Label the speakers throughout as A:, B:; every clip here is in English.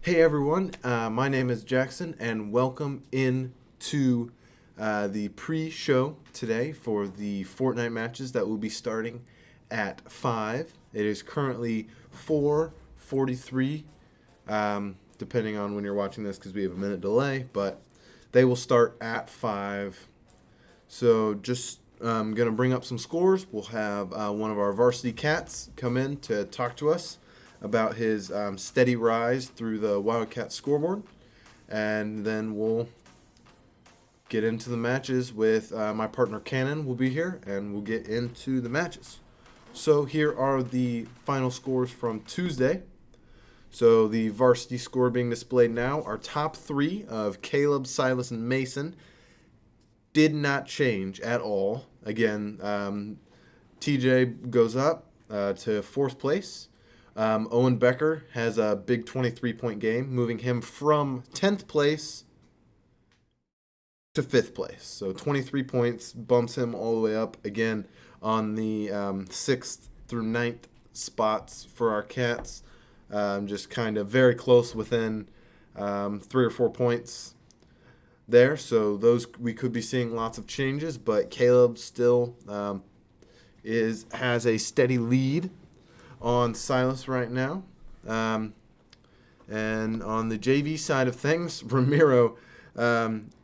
A: Hey everyone, my name is Jackson, and welcome in to the pre-show today for the Fortnite matches that will be starting at 5. It is currently 4:43, depending on when you're watching this because we have a minute delay, but they will start at 5. So just going to bring up some scores. We'll have one of our varsity cats come in to talk to us about his steady rise through the Wildcat scoreboard. And then we'll get into the matches with my partner Cannon will be here, and we'll get into the matches. So here are the final scores from Tuesday. So the varsity score being displayed now, our top three of Caleb, Silas, and Mason did not change at all. Again, TJ goes up to fourth place. Owen Becker has a big 23-point game, moving him from 10th place to 5th place. So 23 points bumps him all the way up again on the 6th through 9th spots for our Cats. Just kind of very close within 3 or 4 points there. So those we could be seeing lots of changes, but Caleb still has a steady lead on Silas right now. And on the JV side of things, Ramiro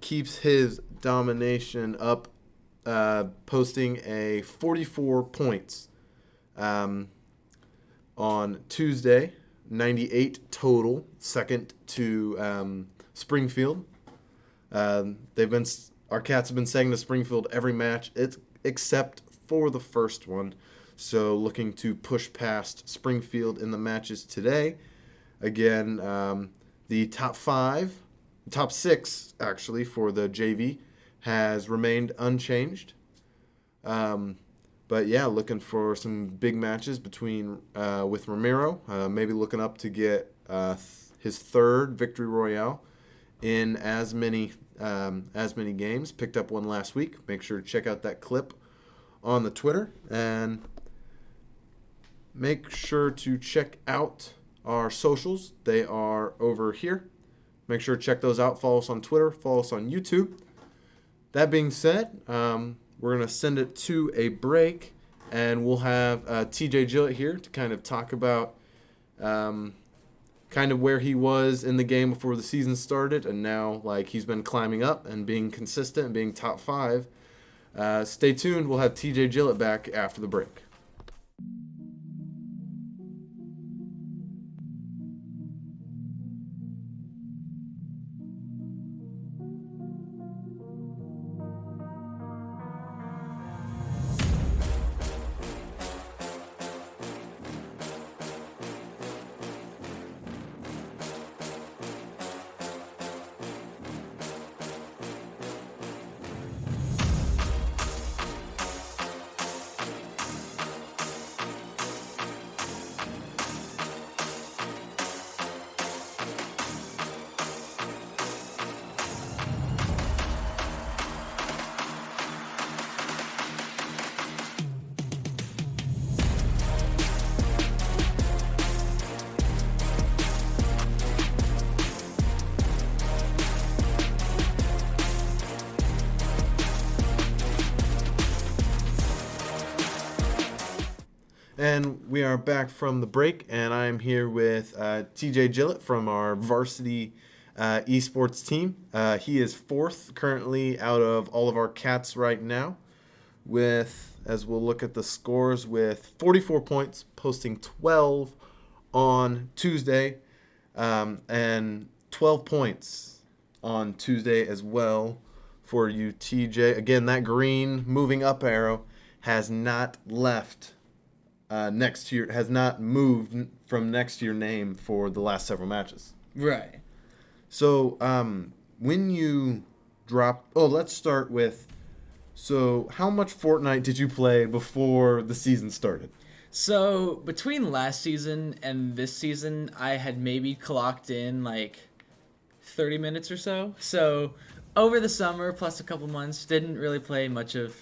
A: keeps his domination up, posting a 44 points on Tuesday, 98 total, second to Springfield. Our Cats have been saying to Springfield every match, except for the first one. So looking to push past Springfield in the matches today. Again, the top six actually for the JV has remained unchanged. But yeah, looking for some big matches with Ramiro. Maybe looking up to get his third victory royale in as many games. Picked up one last week. Make sure to check out that clip on the Twitter, and make sure to check out our socials. They are over here. Make sure to check those out. Follow us on Twitter. Follow us on YouTube. That being said, we're going to send it to a break, and we'll have TJ Gillett here to kind of talk about kind of where he was in the game before the season started, and now he's been climbing up and being consistent and being top 5. Stay tuned. We'll have TJ Gillett back after the break. And we are back from the break, and I am here with TJ Gillett from our varsity esports team. He is 4th currently out of all of our Cats right now, as we'll look at the scores, with 44 points, posting 12 on Tuesday, and 12 points on Tuesday as well for you, TJ. Again, that green moving up arrow has not left has not moved from next to your name for the last several matches.
B: Right.
A: So when you let's start with, so how much Fortnite did you play before the season started?
B: So between last season and this season, I had maybe clocked in 30 minutes or so. So over the summer plus a couple months, didn't really play much of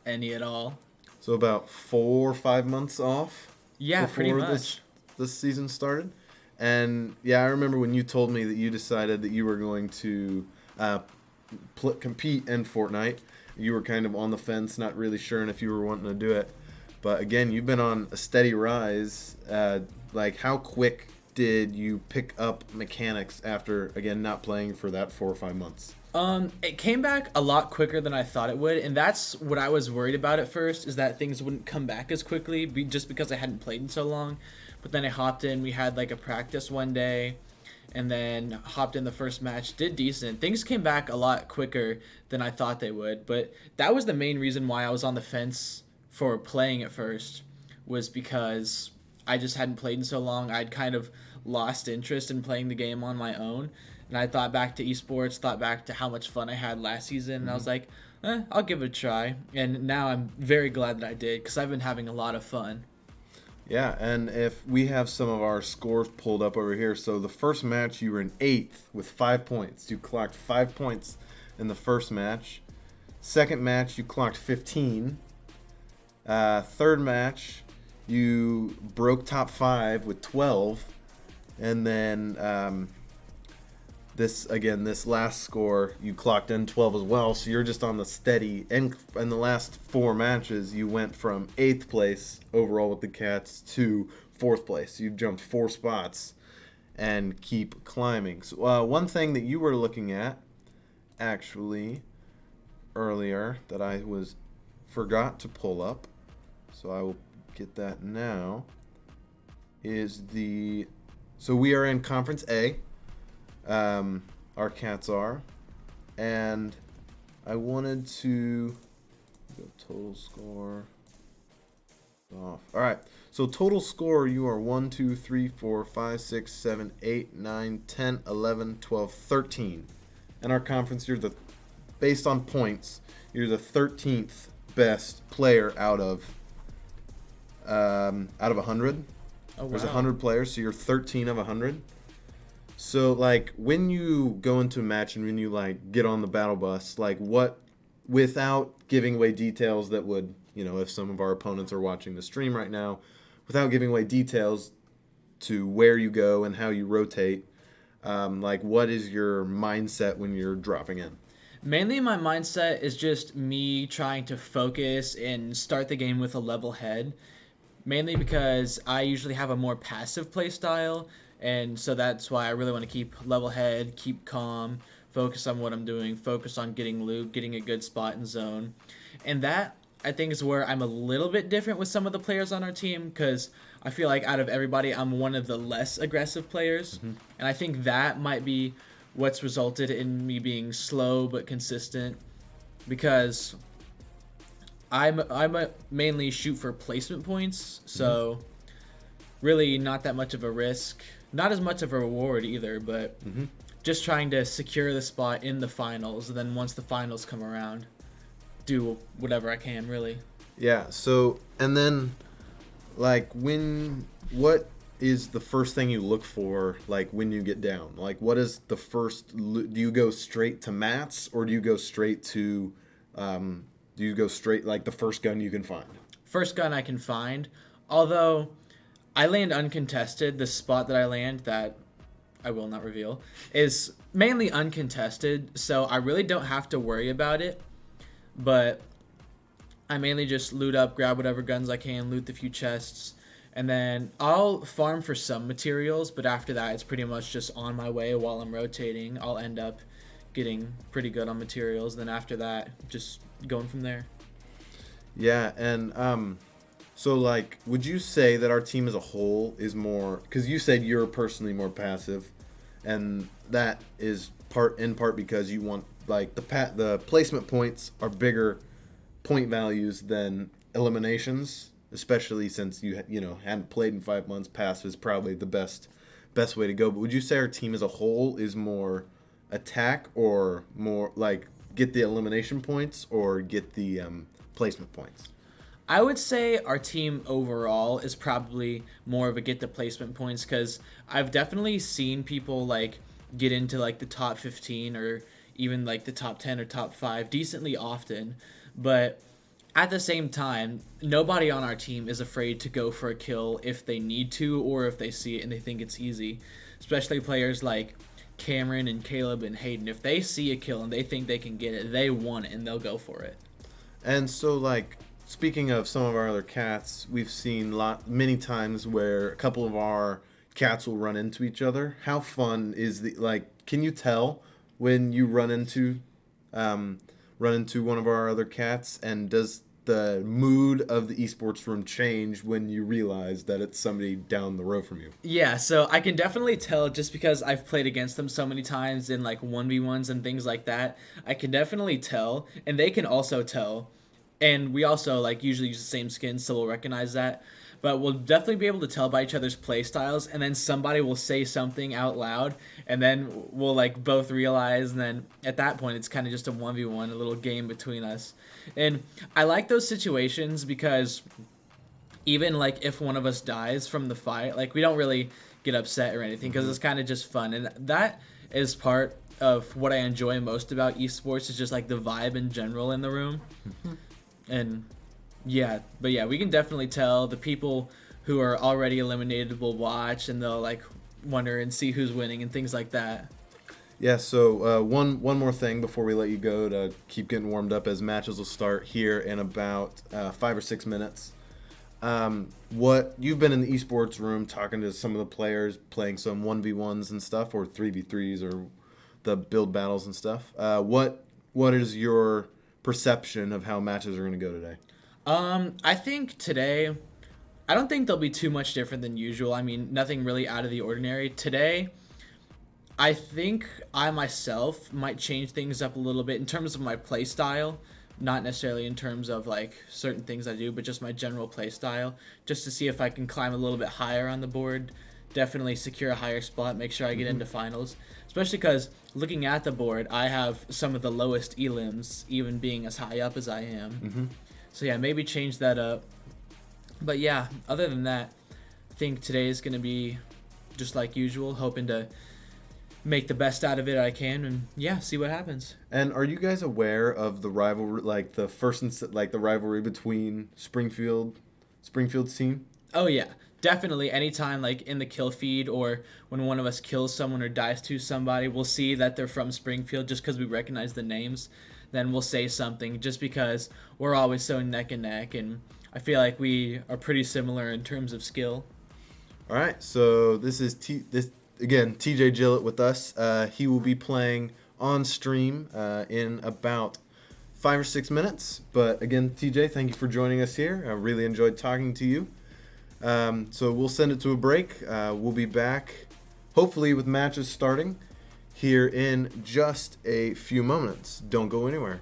B: any at all.
A: So about 4 or 5 months off.
B: Yeah, pretty much.
A: This season started. And yeah, I remember when you told me that you decided that you were going to uh, compete in Fortnite. You were kind of on the fence, not really sure if you were wanting to do it. But again, you've been on a steady rise. Like, how quick did you pick up mechanics after, again, not playing for that 4 or 5 months?
B: It came back a lot quicker than I thought it would, and that's what I was worried about at first, is that things wouldn't come back as quickly, just because I hadn't played in so long. But then I hopped in, we had like a practice one day, and then hopped in the first match, did decent. Things came back a lot quicker than I thought they would, but that was the main reason why I was on the fence for playing at first, was because I just hadn't played in so long. I'd kind of lost interest in playing the game on my own. And I thought back to esports, thought back to how much fun I had last season, and I was like, I'll give it a try. And now I'm very glad that I did, because I've been having a lot of fun.
A: Yeah, and if we have some of our scores pulled up over here, so the first match you were in 8th with 5 points. You clocked 5 points in the first match. Second match you clocked 15. Third match you broke top 5 with 12, and then this last score you clocked in 12 as well. So you're just on the steady. And in the last 4 matches, you went from 8th place overall with the Cats to 4th place. You jumped 4 spots and keep climbing. So one thing that you were looking at actually earlier that I forgot to pull up, so I will get that now, is so we are in Conference A. Our Cats are, and I wanted to go total score off. All right, so total score, you are 1, 2, 3, 4, 5, 6, 7, 8, 9, 10, 11, 12, 13. In our conference, based on points, you're the 13th best player out of 100.
B: Oh, wow.
A: There's 100 players, so you're 13 of 100. So, like, when you go into a match and when you, like, get on the battle bus, like, without giving away details that would, if some of our opponents are watching the stream right now, without giving away details to where you go and how you rotate, like, what is your mindset when you're dropping in?
B: Mainly my mindset is just me trying to focus and start the game with a level head. Mainly because I usually have a more passive play style, and so that's why I really want to keep level head, keep calm, focus on what I'm doing, focus on getting loot, getting a good spot in zone. And that, I think, is where I'm a little bit different with some of the players on our team, because I feel like out of everybody, I'm one of the less aggressive players. Mm-hmm. And I think that might be what's resulted in me being slow but consistent, because I'm mainly shoot for placement points, so really not that much of a risk, not as much of a reward either, but just trying to secure the spot in the finals, and then once the finals come around, do whatever I can, really.
A: Yeah, so, and then, like, what is the first thing you look for, like, when you get down? Like, what is the first, do you go straight to mats, or do you go straight to, like, the first gun you can find?
B: First gun I can find, although I land uncontested. The spot that I land, that I will not reveal, is mainly uncontested, so I really don't have to worry about it. But I mainly just loot up, grab whatever guns I can, loot the few chests, and then I'll farm for some materials, but after that it's pretty much just on my way while I'm rotating. I'll end up getting pretty good on materials, then after that, just going from there.
A: Yeah, and so, like, would you say that our team as a whole is more, because you said you're personally more passive, and that is in part because you want, like, the placement points are bigger point values than eliminations, especially since you hadn't played in 5 months. Passive is probably the best way to go. But would you say our team as a whole is more attack, or more like get the elimination points, or get the placement points?
B: I would say our team overall is probably more of a get the placement points, because I've definitely seen people like get into like the top 15 or even like the top 10 or top 5 decently often, but at the same time, nobody on our team is afraid to go for a kill if they need to or if they see it and they think it's easy. Especially players like Cameron and Caleb and Hayden. If they see a kill and they think they can get it, they want it and they'll go for it.
A: And so, like, speaking of some of our other cats, we've seen many times where a couple of our cats will run into each other. How fun is can you tell when you run into one of our other cats, and does the mood of the esports room change when you realize that it's somebody down the road from you?
B: Yeah, so I can definitely tell just because I've played against them so many times in like 1v1s and things like that. I can definitely tell, and they can also tell. And we also like usually use the same skins, so we'll recognize that. But we'll definitely be able to tell by each other's play styles, and then somebody will say something out loud, and then we'll like both realize, and then at that point it's kind of just a 1v1, a little game between us. And I like those situations because even like if one of us dies from the fight, like we don't really get upset or anything because it's kind of just fun. And that is part of what I enjoy most about esports, is just like the vibe in general in the room. And yeah, but yeah, we can definitely tell. The people who are already eliminated will watch, and they'll like wonder and see who's winning and things like that.
A: Yeah, so one more thing before we let you go to keep getting warmed up, as matches will start here in about 5 or 6 minutes. What you've been in the esports room talking to some of the players, playing some 1v1s and stuff, or 3v3s, or the build battles and stuff. What is your perception of how matches are going to go today?
B: I think today, I don't think they'll be too much different than usual. I mean, nothing really out of the ordinary. Today, I think I myself might change things up a little bit in terms of my play style. Not necessarily in terms of like certain things I do, but just my general play style, just to see if I can climb a little bit higher on the board. Definitely secure a higher spot, make sure I get into finals. Especially because looking at the board, I have some of the lowest elims, even being as high up as I am. So yeah, maybe change that up. But yeah, other than that, I think today is going to be just like usual, hoping to make the best out of it I can, and yeah, see what happens.
A: And are you guys aware of the rivalry, like the the rivalry between Springfield's team?
B: Oh yeah, definitely. Anytime like in the kill feed, or when one of us kills someone or dies to somebody, we'll see that they're from Springfield just because we recognize the names. Then we'll say something just because we're always so neck and neck, and I feel like we are pretty similar in terms of skill.
A: All right, so this is again TJ Gillett with us. He will be playing on stream in about 5 or 6 minutes. But again, TJ, thank you for joining us here. I really enjoyed talking to you. So we'll send it to a break. We'll be back, hopefully, with matches starting here in just a few moments. Don't go anywhere.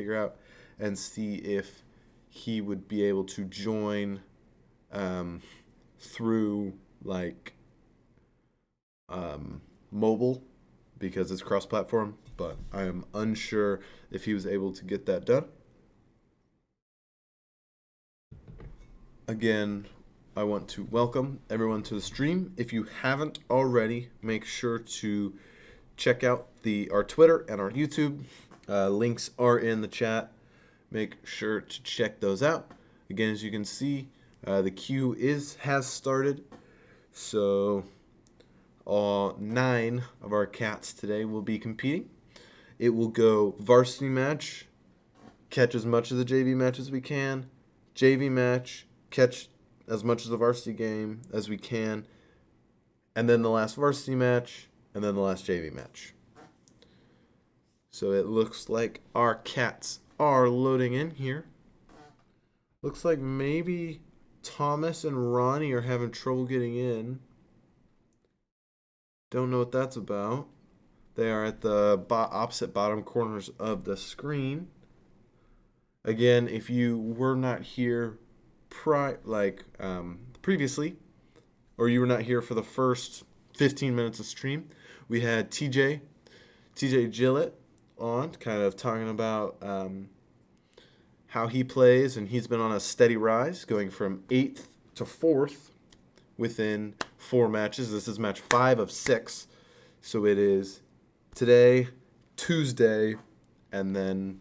A: figure out and see if he would be able to join through like mobile because it's cross-platform, but I am unsure if he was able to get that done. Again, I want to welcome everyone to the stream. If you haven't already, make sure to check out our Twitter and our YouTube. Links are in the chat. Make sure to check those out. Again, as you can see, the queue has started. So all 9 of our cats today will be competing. It will go varsity match, catch as much of the JV match as we can, JV match, catch as much of the varsity game as we can, and then the last varsity match, and then the last JV match. So it looks like our cats are loading in here. Looks like maybe Thomas and Ronnie are having trouble getting in. Don't know what that's about. They are at the opposite bottom corners of the screen. Again, if you were not here previously, or you were not here for the first 15 minutes of stream, we had TJ Gillett on, kind of talking about how he plays, and he's been on a steady rise, going from 8th to 4th within 4 matches. This is match 5 of 6, so it is today, Tuesday, and then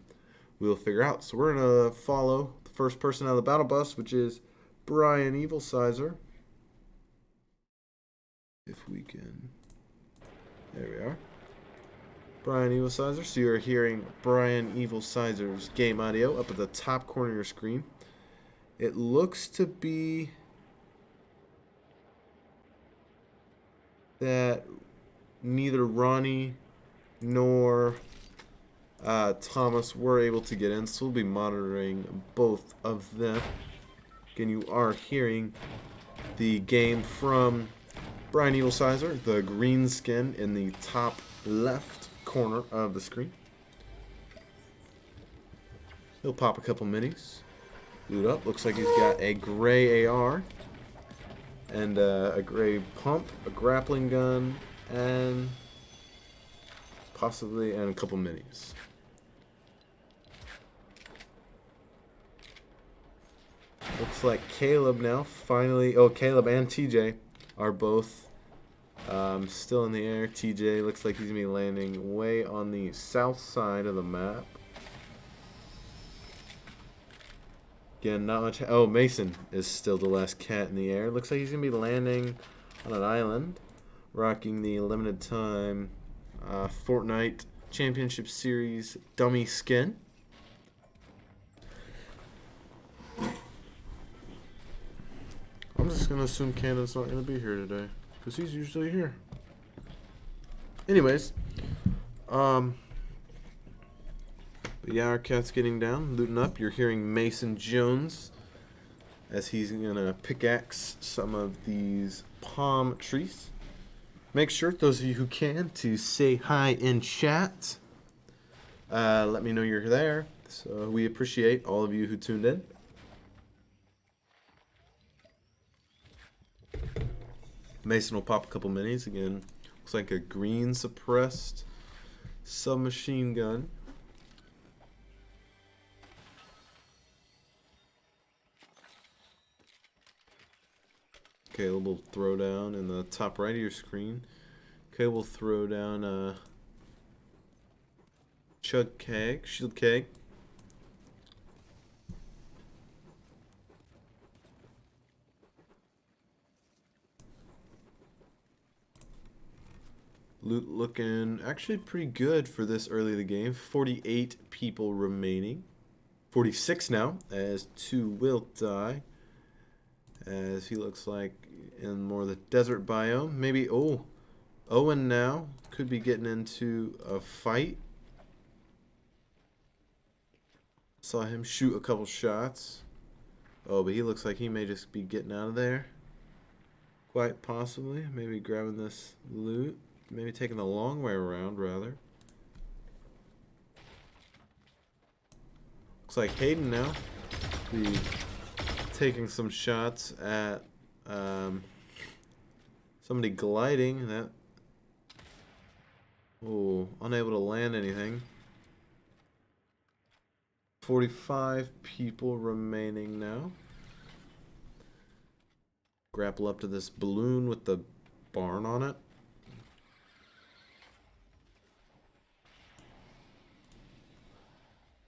A: we'll figure out. So we're going to follow the first person out of the battle bus, which is Brian Evilsizer. If we can... There we are. Brian Evilsizer. So you're hearing Brian Evilsizer's game audio up at the top corner of your screen. It looks to be that neither Ronnie nor Thomas were able to get in, so we'll be monitoring both of them. Again, you are hearing the game from Brian Evilsizer, the green skin in the top left corner of the screen. He'll pop a couple minis. Loot up. Looks like he's got a gray AR and a gray pump, a grappling gun, and possibly a couple minis. Looks like Caleb now finally. Oh, Caleb and TJ are both still in the air. TJ looks like he's gonna be landing way on the south side of the map. Again, not much. Oh, Mason is still the last cat in the air. Looks like he's gonna be landing on an island, rocking the limited time Fortnite Championship Series dummy skin. I'm just gonna assume Camden's not gonna be here today, because he's usually here. Anyways, but yeah, our cat's getting down, looting up. You're hearing Mason Jones as he's gonna pickaxe some of these palm trees. Make sure, those of you who can, to say hi in chat. Let me know you're there. So we appreciate all of you who tuned in. Mason will pop a couple minis again. Looks like a green suppressed submachine gun. Caleb will throw down in the top right of your screen. Caleb will throw down a shield keg. Loot looking actually pretty good for this early in the game. 48 people remaining. 46 now, as 2 will die. As he looks like in more of the desert biome. Maybe, Owen now could be getting into a fight. Saw him shoot a couple shots. Oh, but he looks like he may just be getting out of there. Quite possibly. Maybe grabbing this loot. Maybe taking the long way around, rather. Looks like Hayden now be taking some shots at somebody gliding. That unable to land anything. 45 people remaining now. Grapple up to this balloon with the barn on it.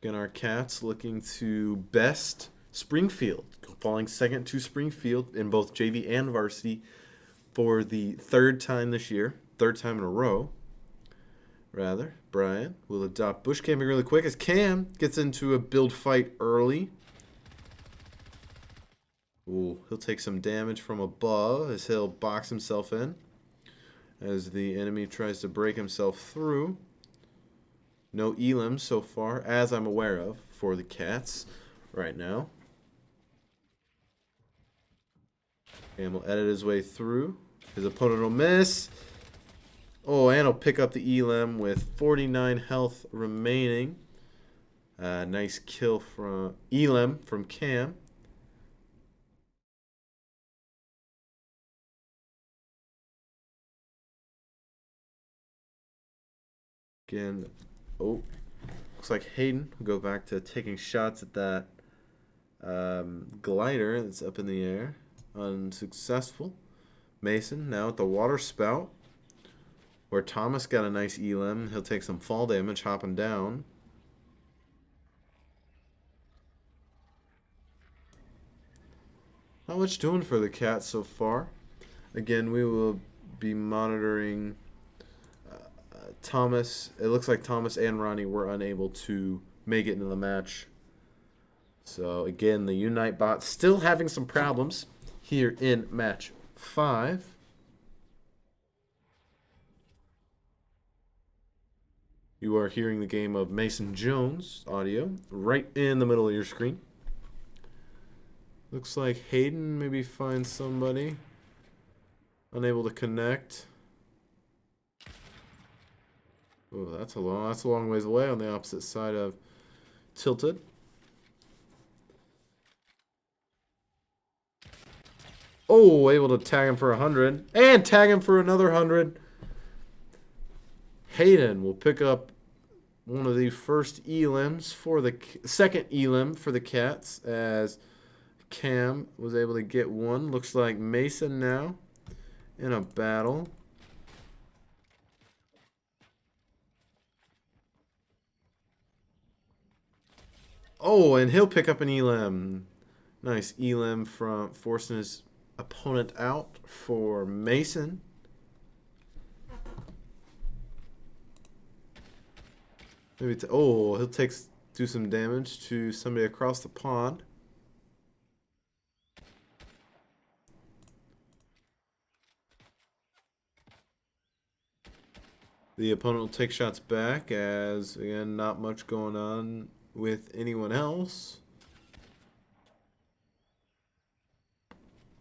A: Again, our Cats looking to best Springfield, falling second to Springfield in both JV and varsity for the third time this year, third time in a row. Rather, Brian will adopt bush camping really quick as Cam gets into a build fight early. Ooh, he'll take some damage from above as he'll box himself in as the enemy tries to break himself through. No elims so far, as I'm aware of, for the Cats right now. Cam will edit his way through. His opponent will miss. Oh, and he'll pick up the elim with 49 health remaining. Nice kill from elim from Cam. Again, looks like Hayden will go back to taking shots at that glider that's up in the air. Unsuccessful. Mason now at the water spout, where Thomas got a nice elim. He'll take some fall damage hopping down. Not much doing for the Cats so far. Again, we will be monitoring Thomas. It looks like Thomas and Ronnie were unable to make it into the match. So again, the Unite bot still having some problems here in match 5. You are hearing the game of Mason Jones audio right in the middle of your screen. Looks like Hayden maybe finds somebody. Unable to connect. Oh, that's a long ways away on the opposite side of Tilted. Oh, able to tag him for 100 and tag him for another 100. Hayden will pick up one of the first elims for the second elim for the Cats as Cam was able to get one. Looks like Mason now in a battle. Oh, and he'll pick up an elim. Nice elim from forcing his opponent out for Mason. Maybe he'll do some damage to somebody across the pond. The opponent will take shots back as, again, not much going on with anyone else.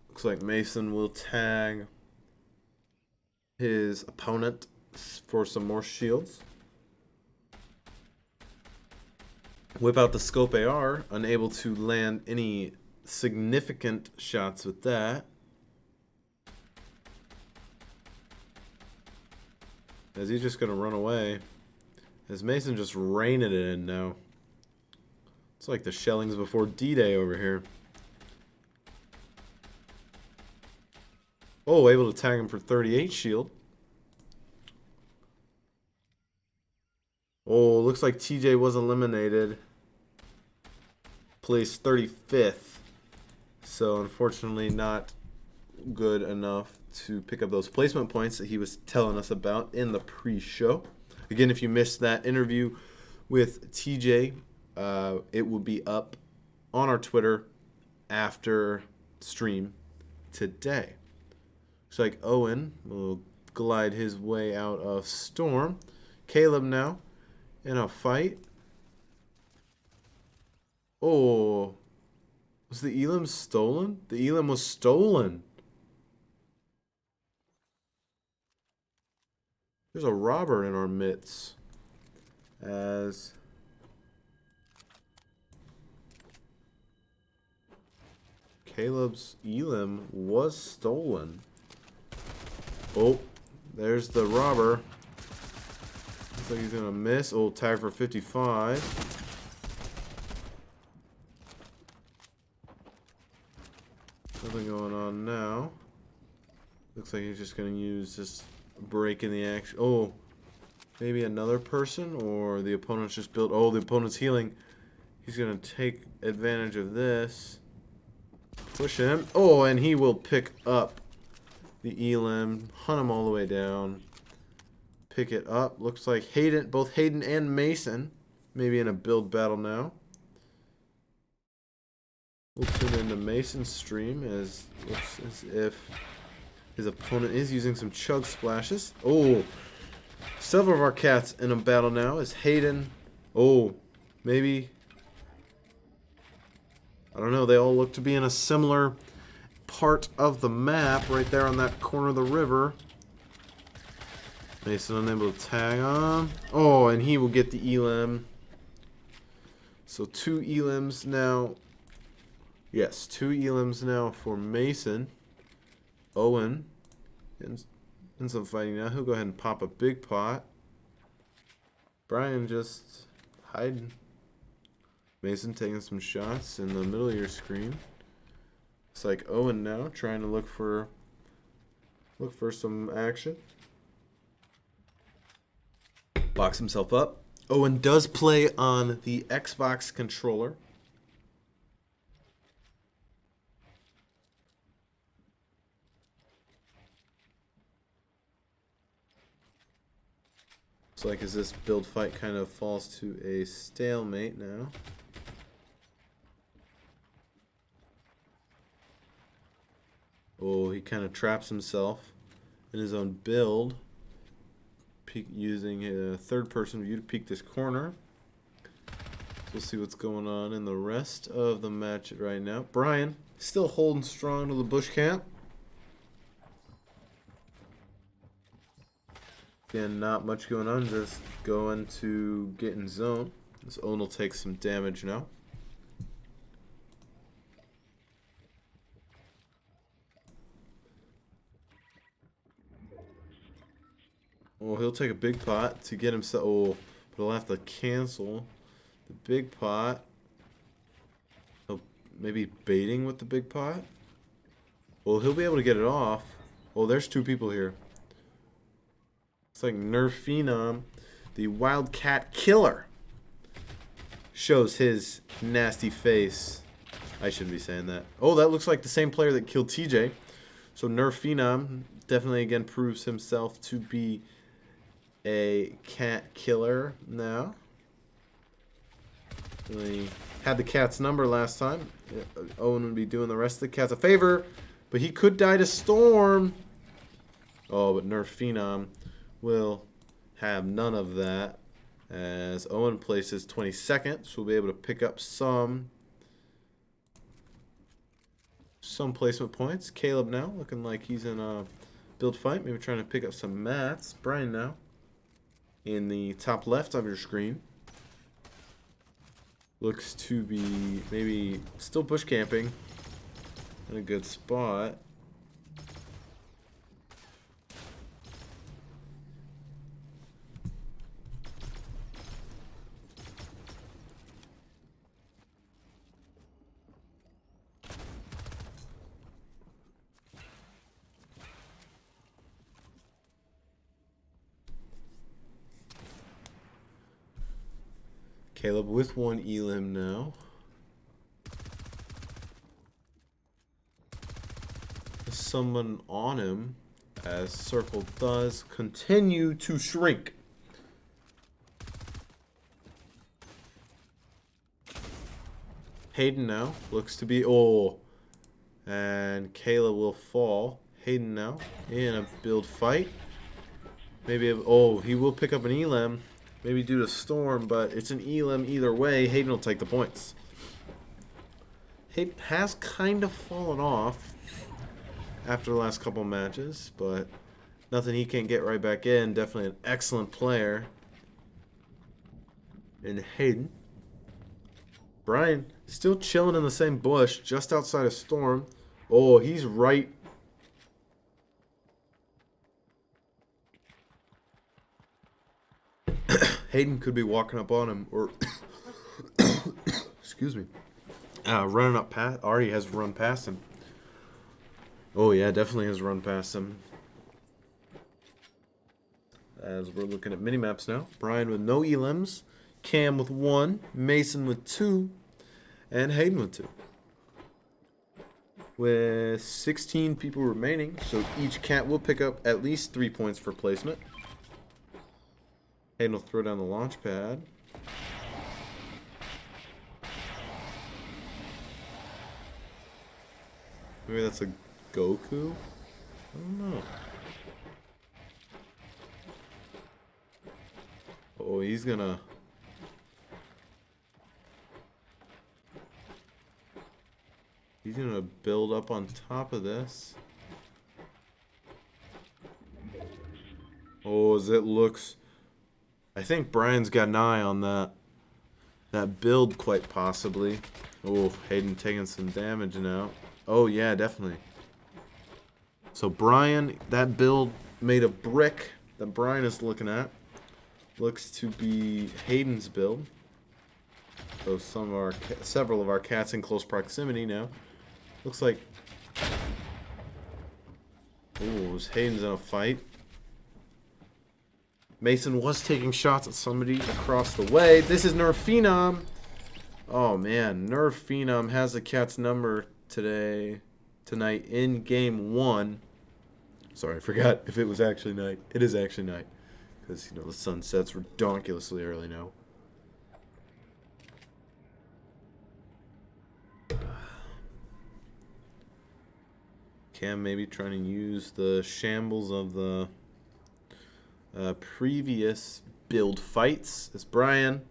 A: Looks like Mason will tag his opponent for some more shields. Whip out the scope AR, unable to land any significant shots with that. Is he just going to run away? Is Mason just raining it in now? It's like the shellings before D-Day over here. Oh, able to tag him for 38 shield. Oh, looks like TJ was eliminated. Placed 35th. So unfortunately not good enough to pick up those placement points that he was telling us about in the pre-show. Again, if you missed that interview with TJ, it will be up on our Twitter after stream today. Looks like Owen will glide his way out of Storm. Caleb now in a fight. Oh, was the elim stolen? The elim was stolen. There's a robber in our midst. As Caleb's Elim was stolen. Oh, there's the robber. Looks like he's gonna miss. Oh, tag for 55. Nothing going on now. Looks like he's just gonna use this break in the action. Oh, maybe another person, or the opponent's just built. Oh, the opponent's healing. He's gonna take advantage of this. Push him. Oh, and he will pick up the Elim. Hunt him all the way down. Pick it up. Looks like Hayden, both Hayden and Mason, maybe in a build battle now. We'll tune into Mason's stream as looks as if his opponent is using some chug splashes. Oh, several of our cats in a battle now. Is Hayden? Oh, maybe. I don't know. They all look to be in a similar part of the map, right there on that corner of the river. Mason unable to tag on. Oh, and he will get the Elim. So 2 Elims now. Yes, 2 Elims now for Mason. Owen in some fighting now. He'll go ahead and pop a big pot. Brian just hiding. Mason taking some shots in the middle of your screen. It's like Owen now trying to look for some action. Box himself up. Owen does play on the Xbox controller. Looks like as this build fight kind of falls to a stalemate now. Oh, he kind of traps himself in his own build. Using a third-person view to peek this corner. We'll see what's going on in the rest of the match right now. Brian still holding strong to the bush camp. Again, not much going on, just going to get in zone. This Owen will take some damage now. Oh, he'll take a big pot to get himself. Oh, but he'll have to cancel the big pot. He'll maybe baiting with the big pot. Well, he'll be able to get it off. Oh, there's 2 people here. It's like Nerf Phenom, the Wildcat Killer, shows his nasty face. I shouldn't be saying that. Oh, that looks like the same player that killed TJ. So Nerf Phenom definitely again proves himself to be a cat killer now. We had the cat's number last time. Owen would be doing the rest of the cats a favor, but he could die to Storm. Oh, but Nerf Phenom will have none of that as Owen places 22nd, so we'll be able to pick up some placement points. Caleb now looking like he's in a build fight, maybe trying to pick up some mats. Brian now in the top left of your screen looks to be maybe still bush camping in a good spot. Caleb with 1 Elim now. Someone on him as circle does continue to shrink. Hayden now looks to be, oh, and Caleb will fall. Hayden now in a build fight. Maybe, oh, he will pick up an Elim. Maybe due to Storm, but it's an Elim either way. Hayden will take the points. Hayden has kind of fallen off after the last couple matches, but nothing he can't get right back in. Definitely an excellent player in Hayden. Brian still chilling in the same bush just outside of Storm. Oh, he's right. Hayden could be walking up on him, or excuse me, running up past. Already has run past him. Oh yeah, definitely has run past him. As we're looking at mini maps now, Brian with no elims, Cam with 1, Mason with 2, and Hayden with 2. With 16 people remaining, so each cat will pick up at least 3 points for placement. Hayden will throw down the launch pad. Maybe that's a Goku? I don't know. Oh, he's gonna... He's gonna build up on top of this. Oh, as it looks... I think Brian's got an eye on that build quite possibly. Oh, Hayden taking some damage now. Oh, yeah, definitely. So Brian, that build made a brick that Brian is looking at. Looks to be Hayden's build. So several of our cats in close proximity now. Looks like... Oh, Hayden's in a fight. Mason was taking shots at somebody across the way. This is Nerf Phenom. Oh man, Nerf Phenom has the cat's number tonight in game 1. Sorry, I forgot if it was actually night. It is actually night. Because, the sun sets ridiculously early now. Cam maybe trying to use the shambles of the previous build fights. It's Brian.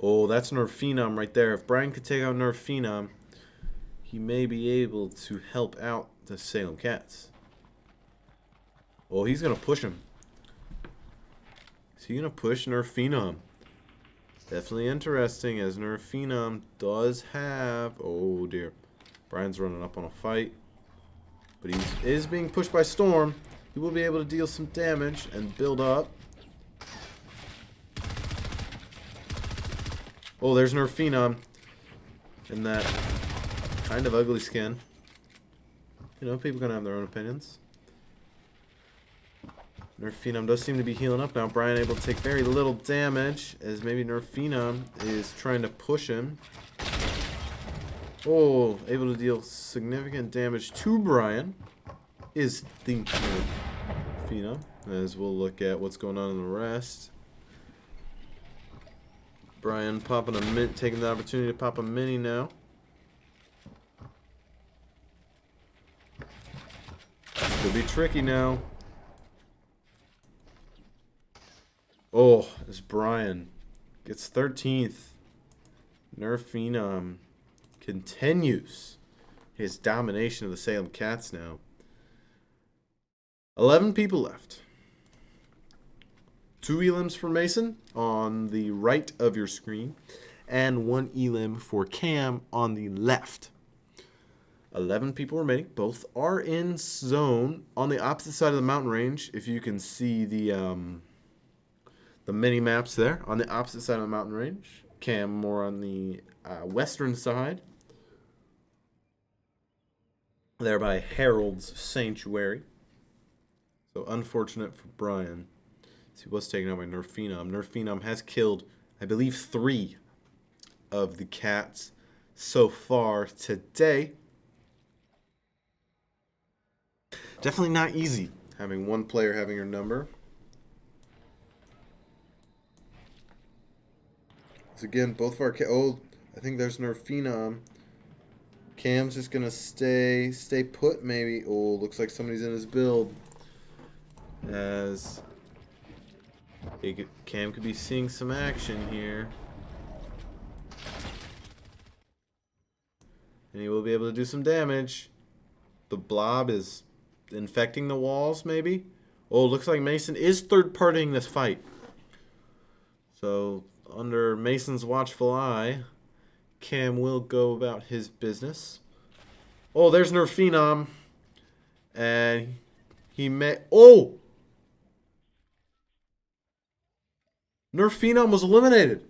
A: Oh, that's Nerf Phenom right there. If Brian could take out Nerf Phenom, he may be able to help out the Salem Cats. Oh, he's going to push him. Is he going to push Nerf Phenom? Definitely interesting, as Nerf Phenom does have... Oh, dear. Brian's running up on a fight. But he is being pushed by Storm. He will be able to deal some damage and build up. Oh, there's Nerf Phenom in that kind of ugly skin. People gonna have their own opinions. Nerf Phenom does seem to be healing up now. Brian able to take very little damage, as maybe Nerf Phenom is trying to push him. Oh, able to deal significant damage to Brian is the Nerf Phenom, as we'll look at what's going on in the rest. Brian popping taking the opportunity to pop a mini now. Could be tricky now. Oh, as Brian gets 13th, Nerf Phenom continues his domination of the Salem Cats now. 11 people left. 2 elims for Mason on the right of your screen, and 1 elim for Cam on the left. 11 people remaining. Both are in zone on the opposite side of the mountain range. If you can see the mini maps there on the opposite side of the mountain range. Cam more on the western side, there by Harold's Sanctuary. So unfortunate for Brian. He was taken out by Nerf Phenom. Nerf Phenom has killed, I believe, 3 of the cats so far today. Definitely not easy having one player having your number. So again, both of our I think there's Nerf Phenom. Cam's just gonna stay put maybe. Oh, looks like somebody's in his build. As Cam could be seeing some action here. And he will be able to do some damage. The blob is infecting the walls, maybe? Oh, looks like Mason is third-partying this fight. So, under Mason's watchful eye, Cam will go about his business. Oh, there's Nerf Phenom. And he met... Oh! Nerf Phenom was eliminated.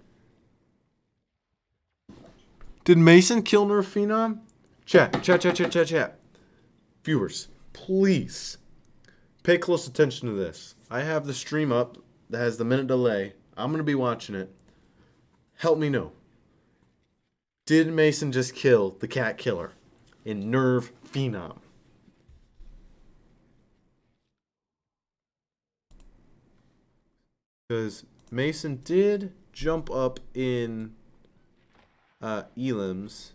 A: Did Mason kill Nerf Phenom? Chat. Viewers, please pay close attention to this. I have the stream up that has the minute delay. I'm going to be watching it. Help me know. Did Mason just kill the cat killer in Nerf Phenom? Because Mason did jump up in Elam's.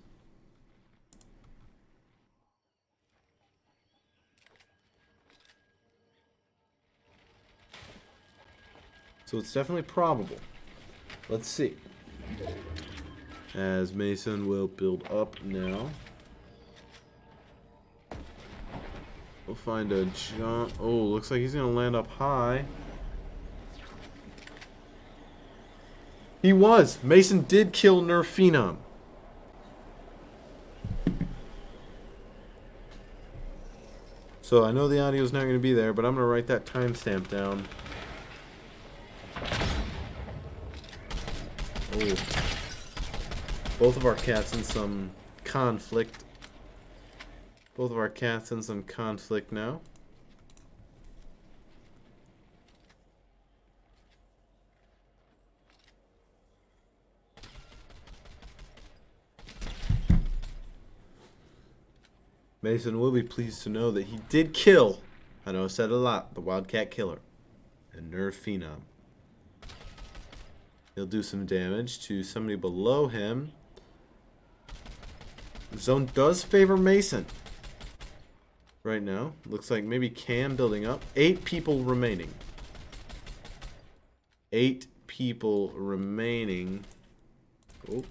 A: So it's definitely probable. Let's see. As Mason will build up now. We'll find a jump. Oh, looks like he's going to land up high. He was. Mason did kill Nerf Phenom. So I know the audio is not going to be there, but I'm going to write that timestamp down. Oh. Both of our cats in some conflict. Both of our cats in some conflict now. Mason will be pleased to know that he did kill, I know I said it a lot, the Wildcat Killer and Nerf Phenom. He'll do some damage to somebody below him. The zone does favor Mason right now. Looks like maybe Cam building up. 8 people remaining. 8 people remaining. Oh.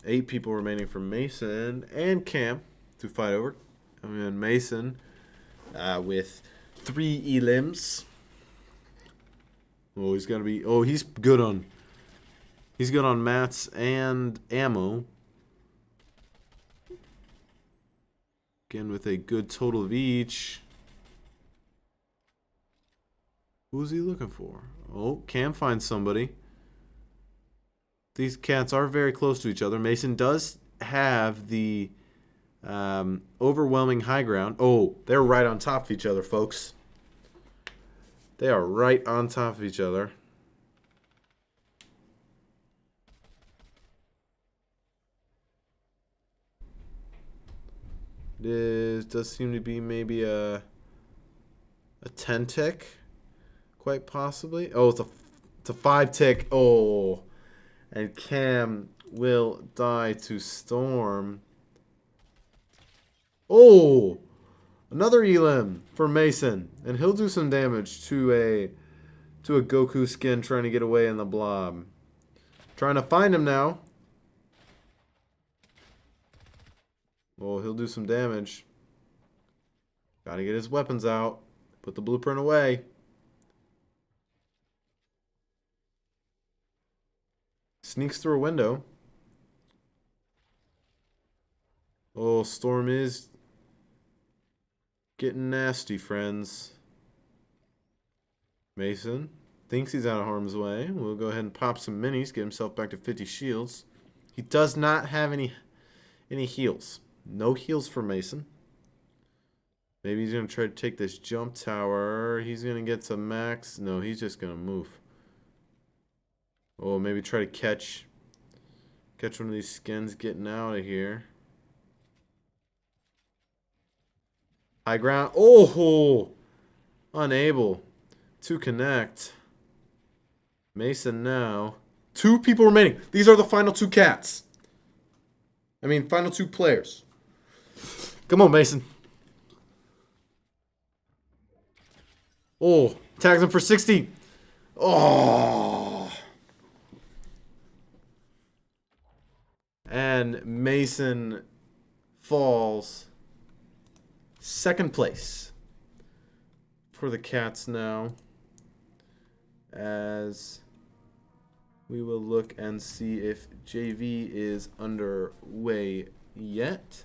A: Eight people remaining for Mason and Cam to fight over. I mean, Mason with 3 elims. Oh, he's got to be. Oh, he's good on. He's good on mats and ammo. Again, with a good total of each. Who's he looking for? Oh, Cam finds somebody. These cats are very close to each other. Mason does have the overwhelming high ground. Oh, they're right on top of each other, folks. They are right on top of each other. It does seem to be maybe a 10 tick, quite possibly. Oh, it's a 5 tick. Oh. And Cam will die to Storm. Oh! Another Elim for Mason. And he'll do some damage to a Goku skin trying to get away in the blob. Trying to find him now. Oh, he'll do some damage. Gotta get his weapons out. Put the blueprint away. Sneaks through a window. Oh, Storm is getting nasty, friends. Mason thinks he's out of harm's way. We'll go ahead and pop some minis, get himself back to 50 shields. He does not have any heals. No heals for Mason. Maybe he's going to try to take this jump tower. He's going to get to max. No, he's just going to move. Oh, maybe try to catch one of these skins getting out of here. High ground. Oh! Unable to connect. Mason now. 2 people remaining. These are the final 2 cats. I mean, final 2 players. Come on, Mason. Oh, tags him for 60. Oh. And Mason falls 2nd place for the Cats now, as we will look and see if JV is underway yet.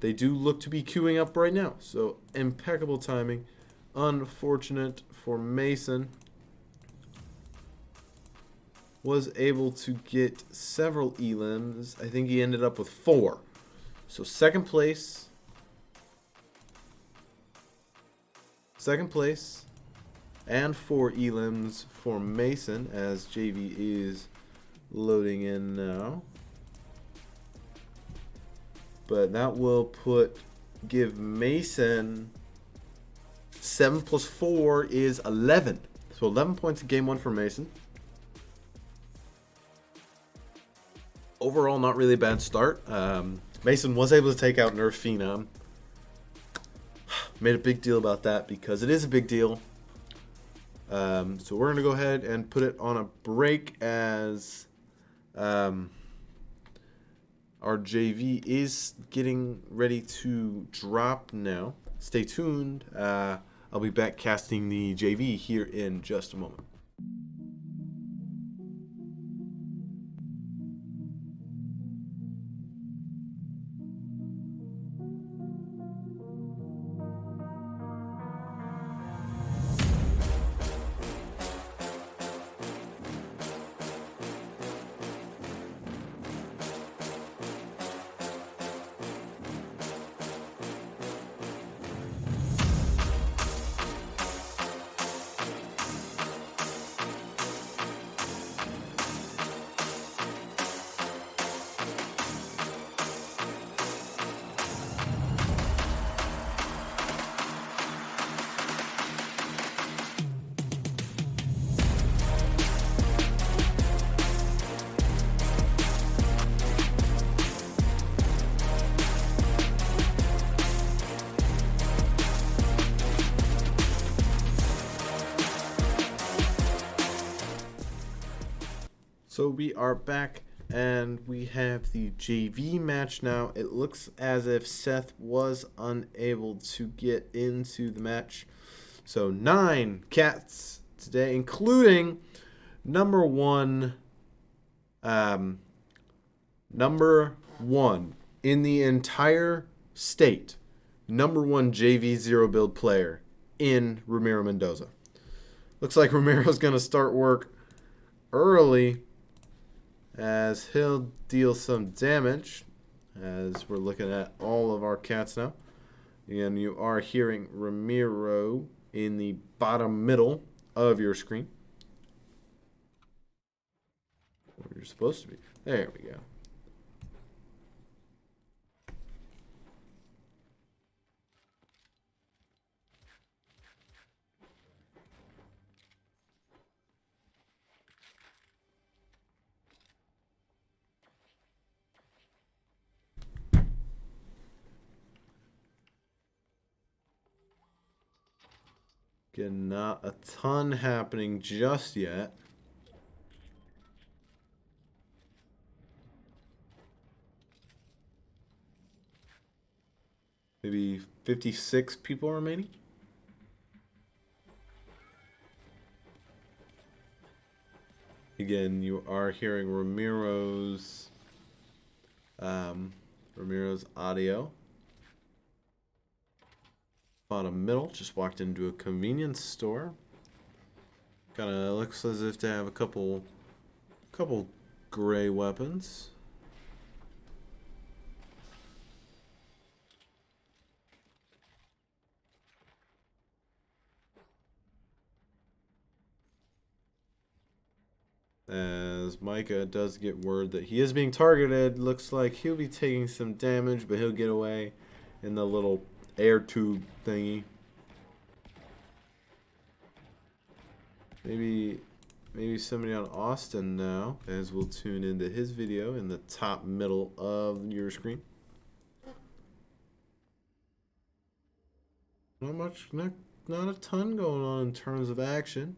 A: They do look to be queuing up right now, so impeccable timing. Unfortunate for Mason. Was able to get several elims. I think he ended up with 4. So second place. And 4 elims for Mason as JV is loading in now. But that will give Mason 7 plus 4 is 11. So 11 points in game 1 for Mason. Overall, not really a bad start. Mason was able to take out Nerf Phenom. Made a big deal about that because it is a big deal. So we're going to go ahead and put it on a break as our JV is getting ready to drop now. Stay tuned. I'll be back casting the JV here in just a moment. So we are back and we have the JV match now. It looks as if Seth was unable to get into the match. So 9 cats today, including number one in the entire state, number 1 JV zero build player in Ramiro Mendoza. Looks like Ramiro's going to start work early, as he'll deal some damage, as we're looking at all of our cats now. And you are hearing Ramiro in the bottom middle of your screen. Where you're supposed to be. There we go. Again, not a ton happening just yet. Maybe 56 people remaining. Again, you are hearing Ramiro's audio. Bottom middle, just walked into a convenience store. Kind of looks as if they have a couple gray weapons. As Micah does get word that he is being targeted, looks like he'll be taking some damage, but he'll get away in the little air tube thingy. Maybe somebody on Austin now, as we'll tune into his video in the top middle of your screen. Not a ton going on in terms of action,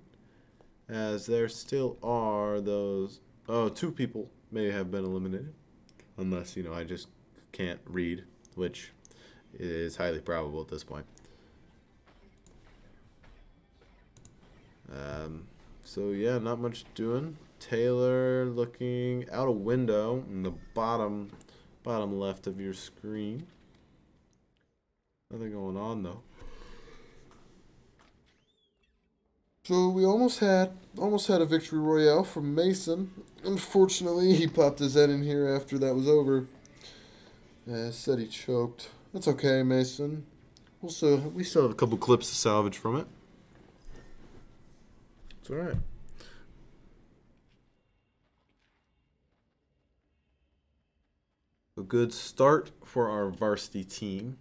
A: as there still are those. Oh, 2 people may have been eliminated, unless I just can't read, which is highly probable at this point. So yeah, not much doing. Taylor looking out a window in the bottom left of your screen. Nothing going on though. So we almost had a victory royale from Mason. Unfortunately, he popped his head in here after that was over. Said he choked. That's okay, Mason. Also, we still have a couple clips to salvage from it. It's all right. A good start for our varsity team,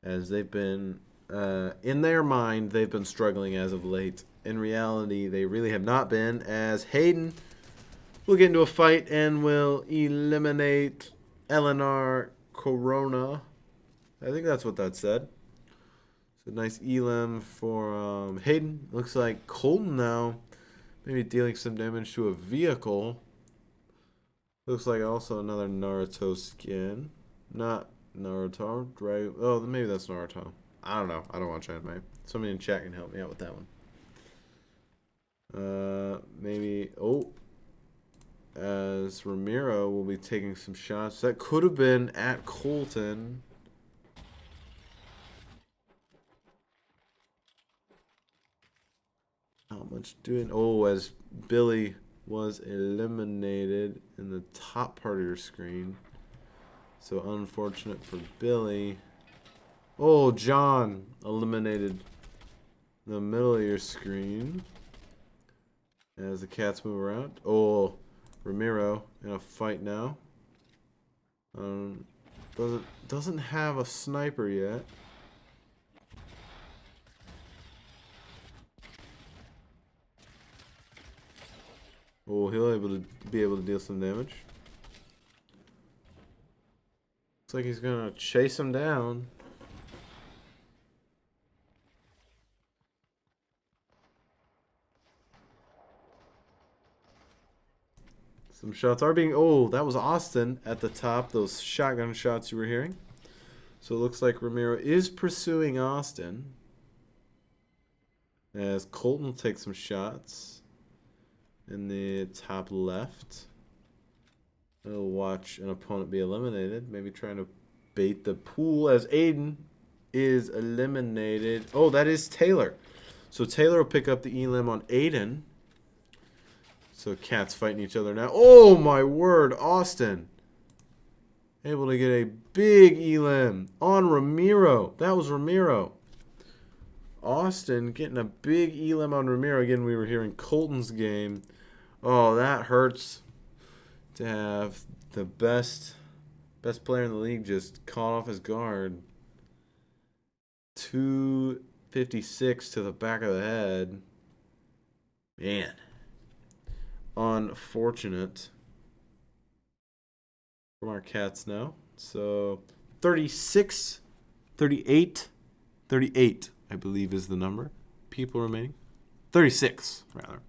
A: as they've been, in their mind, they've been struggling as of late. In reality, they really have not been, as Hayden will get into a fight and will eliminate Eleanor Corona. I think that's what that said. So nice elim for Hayden. Looks like Colton now maybe dealing some damage to a vehicle. Looks like also another Naruto skin. Not Naruto, right? Oh, maybe that's Naruto. I don't know. I don't watch anime. Somebody in chat can help me out with that one. Maybe. Oh. As Ramiro will be taking some shots. That could have been at Colton. Not much doing. Oh, as Billy was eliminated in the top part of your screen. So unfortunate for Billy. Oh, John eliminated in the middle of your screen. As the cats move around. Oh, Ramiro in a fight now. Doesn't have a sniper yet. Oh, he'll be able to deal some damage. Looks like he's gonna chase him down. Some shots are being. Oh, that was Austin at the top. Those shotgun shots you were hearing. So it looks like Ramiro is pursuing Austin. As Colton will take some shots in the top left. He'll watch an opponent be eliminated. Maybe trying to bait the pool as Aiden is eliminated. Oh, that is Taylor. So Taylor will pick up the elim on Aiden. So cats fighting each other now. Oh my word, Austin. Able to get a big elim on Ramiro. That was Ramiro. Austin getting a big elim on Ramiro. Again, we were hearing Colton's game. Oh, that hurts to have the best player in the league just caught off his guard. 256 to the back of the head. Man. Unfortunate from our cats now. So 36, 38, 38, I believe is the number. People remaining. 36, rather.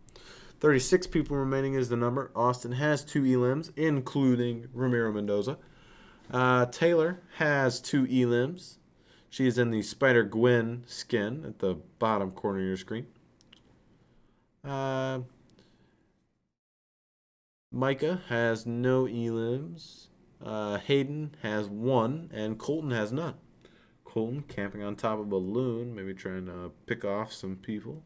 A: 36 people remaining is the number. Austin has 2 elims, including Ramiro Mendoza. Taylor has 2 elims. She is in the Spider-Gwen skin at the bottom corner of your screen. Micah has no elims. Hayden has 1, and Colton has none. Colton camping on top of a balloon, maybe trying to pick off some people.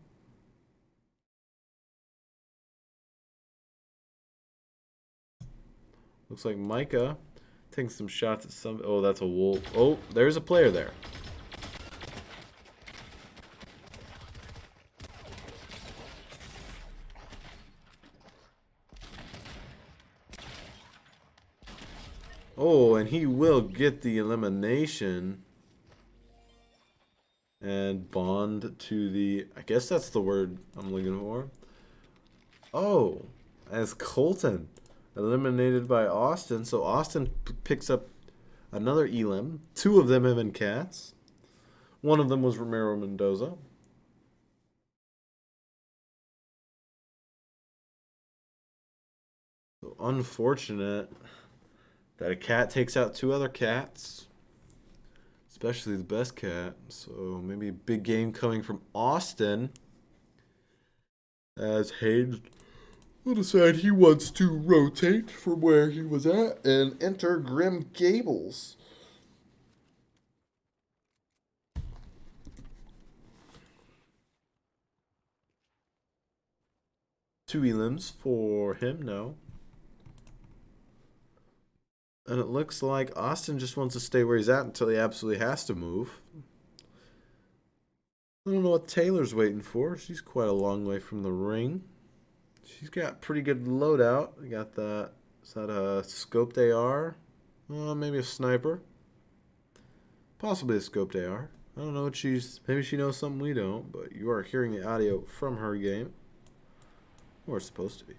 A: Looks like Micah taking some shots at some. Oh, that's a wolf. Oh, there's a player there. Oh, and he will get the elimination. And bond to the. I guess that's the word I'm looking for. Oh, as Colton eliminated by Austin. So Austin picks up another elim. 2 of them have been cats. One of them was Ramiro Mendoza. So unfortunate that a cat takes out 2 other cats. Especially the best cat. So maybe a big game coming from Austin. as Hayden will decide he wants to rotate from where he was at and enter Grim Gables. Two elims for him, no. And it looks like Austin just wants to stay where he's at until he absolutely has to move. I don't know what Taylor's waiting for. She's quite a long way from the ring. She's got pretty good loadout. We got the, is that a scoped AR? Maybe a sniper. Possibly a scoped AR. I don't know what maybe she knows something we don't, but you are hearing the audio from her game. Or it's supposed to be.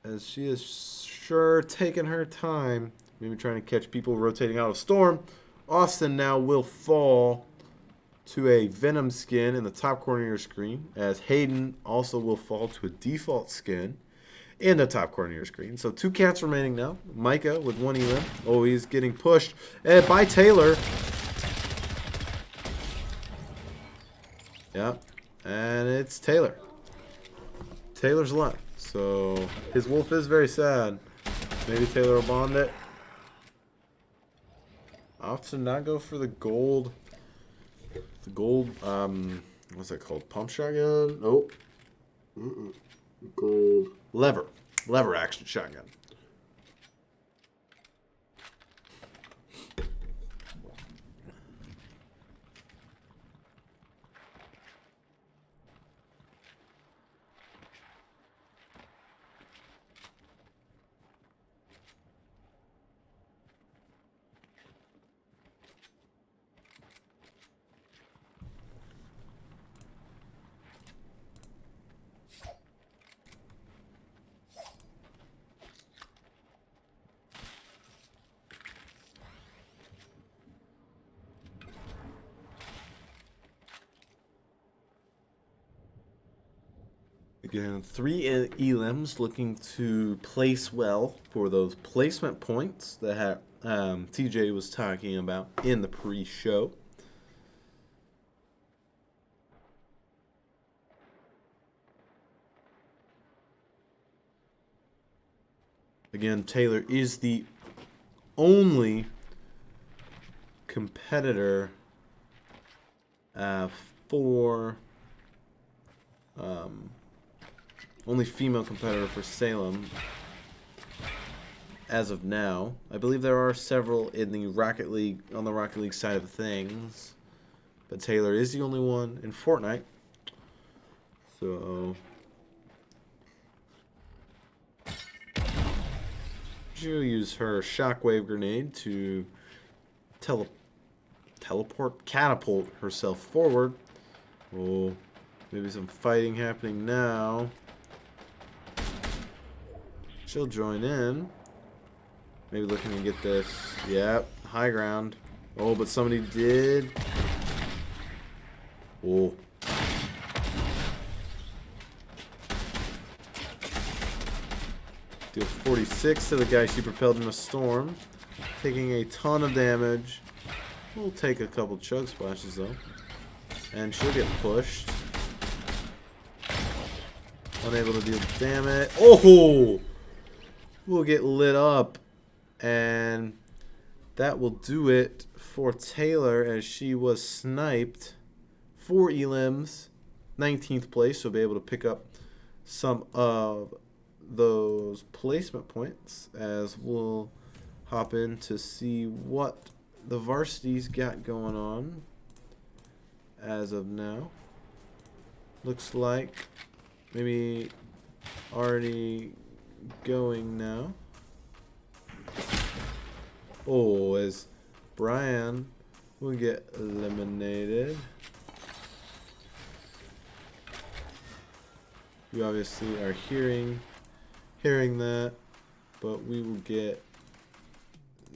A: As she is sure taking her time, maybe trying to catch people rotating out of storm. Austin now will fall to a Venom skin in the top corner of your screen, as Hayden also will fall to a default skin in the top corner of your screen. So 2 cats remaining now. Micah with 1 elim. Oh, he's getting pushed by Taylor. Yeah, and it's Taylor. Taylor's left. So his wolf is very sad. Maybe Taylor will bond it. Opts to not go for the gold. The gold, what's that called? Pump shotgun? Nope. Gold. Lever action shotgun. Again, 3 elims looking to place well for those placement points that TJ was talking about in the pre-show. Again, Taylor is the only competitor for only female competitor for Salem as of now. I believe there are several in the Rocket League, on the Rocket League side of things, but Taylor is the only one in Fortnite. So she'll use her shockwave grenade to catapult herself forward. Oh, maybe some fighting happening now. She'll join in. Maybe looking to get this. Yep, high ground. Oh, but somebody did. Oh. Deal 46 to the guy she propelled in a storm. Taking a ton of damage. We'll take a couple chug splashes though. And she'll get pushed. Unable to deal damage. Oh! We'll get lit up. And that will do it for Taylor as she was sniped. 4 elims. 19th place. She'll be able to pick up some of those placement points as we'll hop in to see what the varsity's got going on as of now. Looks like maybe already going now. Oh, as Brian will get eliminated. You obviously are hearing that, but we will get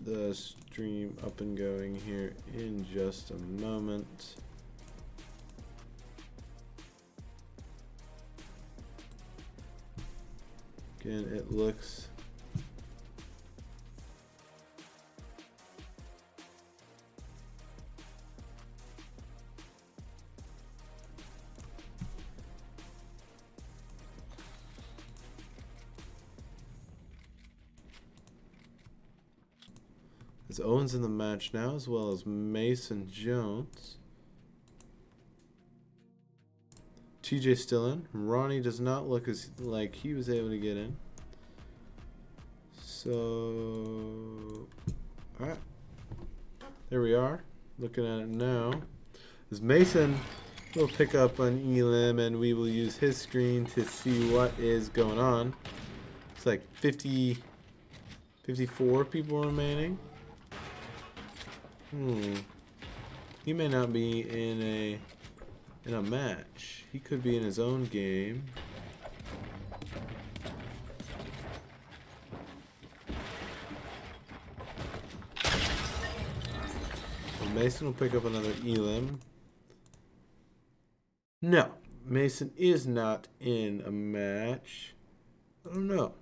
A: the stream up and going here in just a moment. Again, it looks As Owen's in the match now, as well as Mason Jones. TJ still in. Ronnie does not look like he was able to get in. So, alright. There we are. Looking at it now. As Mason will pick up on Elim, and we will use his screen to see what is going on. It's like 54 people remaining. He may not be in a match. He could be in his own game. So Mason will pick up another Elim. No, Mason is not in a match. I don't know.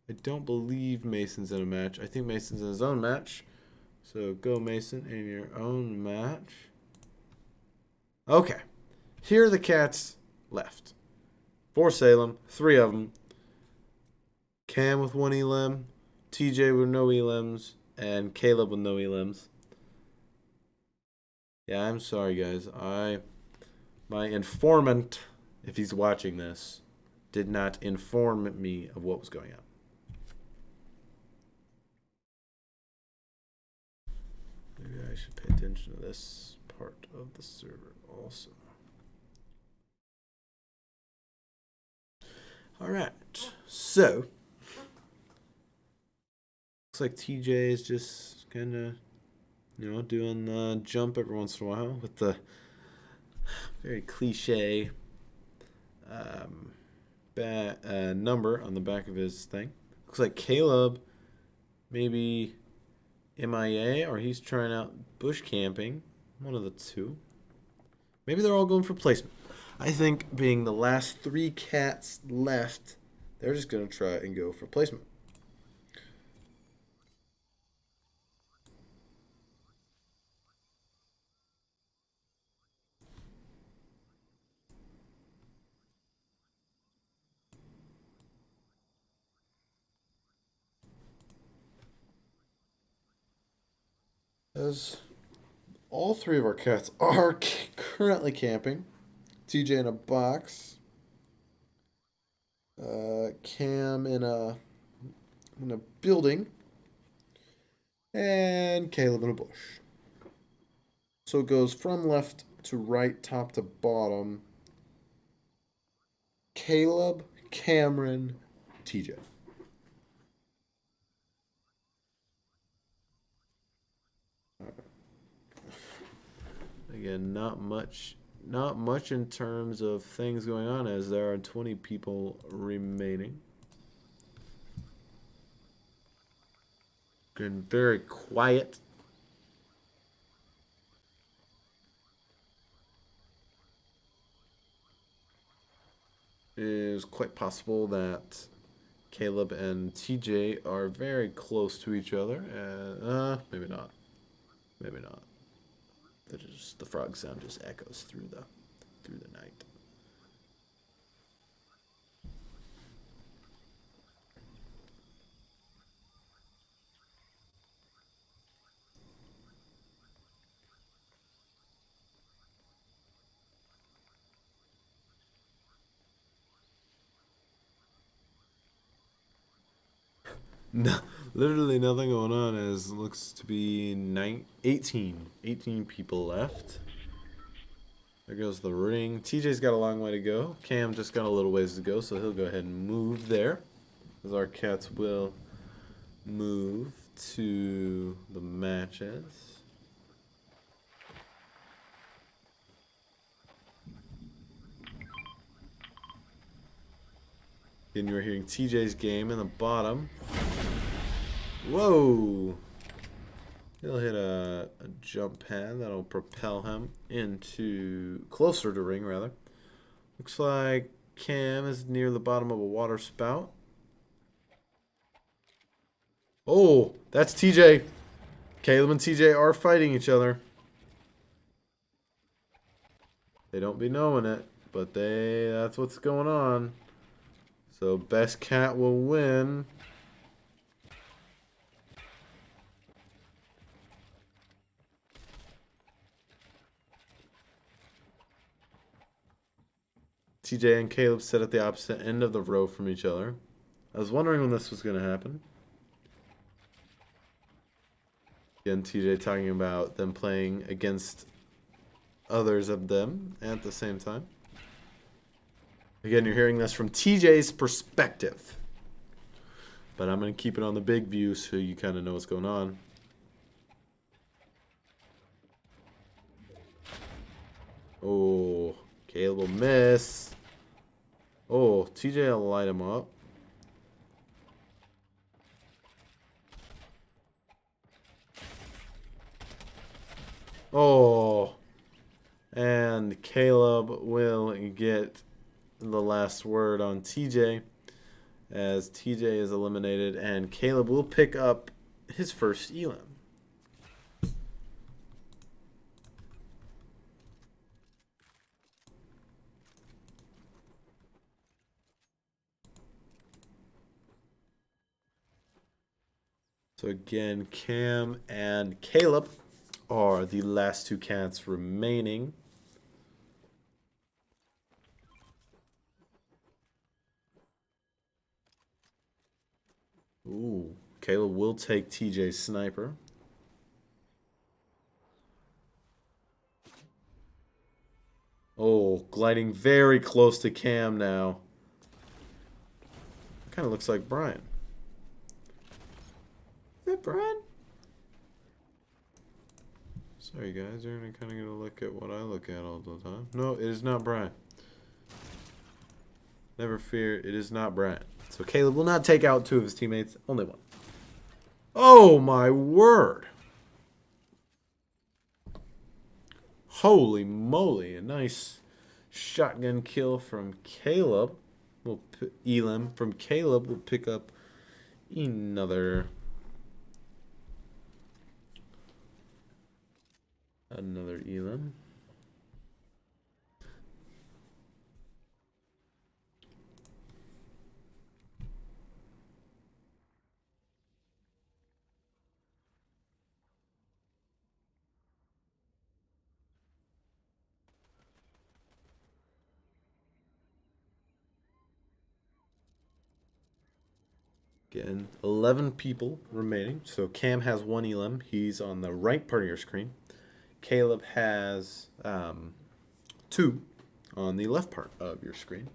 A: I don't believe Mason's in a match. I think Mason's in his own match. So go Mason in your own match. Okay. Here are the cats left. For Salem, 3 of them. Cam with 1 elim, TJ with no elims, and Caleb with no elims. Yeah, I'm sorry, guys. My informant, if he's watching this, did not inform me of what was going on. Maybe I should pay attention to this part of the server also. Alright, so looks like TJ is just kind of, doing the jump every once in a while with the very cliche number on the back of his thing. Looks like Caleb maybe MIA, or he's trying out bush camping. One of the two. Maybe they're all going for placement. I think being the last 3 cats left, they're just going to try and go for placement. As all 3 of our cats are currently camping. TJ in a box. Cam in a building. And Caleb in a bush. So it goes from left to right, top to bottom. Caleb, Cameron, TJ. Again, not much in terms of things going on, as there are 20 people remaining. Been very quiet. It is quite possible that Caleb and TJ are very close to each other. Maybe not. Maybe not. The frog sound just echoes through the night. No, literally nothing going on, as looks to be 18 people left. There goes the ring. TJ's got a long way to go. Cam just got a little ways to go, so he'll go ahead and move there, as our cats will move to the matches. And you're hearing TJ's game in the bottom. Whoa! He'll hit a jump pad that'll propel him into closer to ring, rather. Looks like Cam is near the bottom of a water spout. Oh, that's TJ. Caleb and TJ are fighting each other. They don't be knowing it, but that's what's going on. So best cat will win. TJ and Caleb sit at the opposite end of the row from each other. I was wondering when this was going to happen. Again, TJ talking about them playing against others of them at the same time. Again, you're hearing this from TJ's perspective. But I'm going to keep it on the big view so you kind of know what's going on. Oh, Caleb will miss. Oh, TJ will light him up. Oh, and Caleb will get the last word on TJ as TJ is eliminated, and Caleb will pick up his first elim. So again, Cam and Caleb are the last two cats remaining. Ooh, Caleb will take TJ's sniper. Oh, gliding very close to Cam now. Kind of looks like Brian. Is that Brian? Sorry guys, you're kind of going to look at what I look at all the time. No, it is not Brian. Never fear, it is not Brian. So Caleb will not take out two of his teammates, only one. Oh my word. Holy moly, a nice shotgun kill from Caleb. Elim from Caleb will pick up another elim. Again, 11 people remaining. So Cam has one elim. He's on the right part of your screen. Caleb has 2 on the left part of your screen.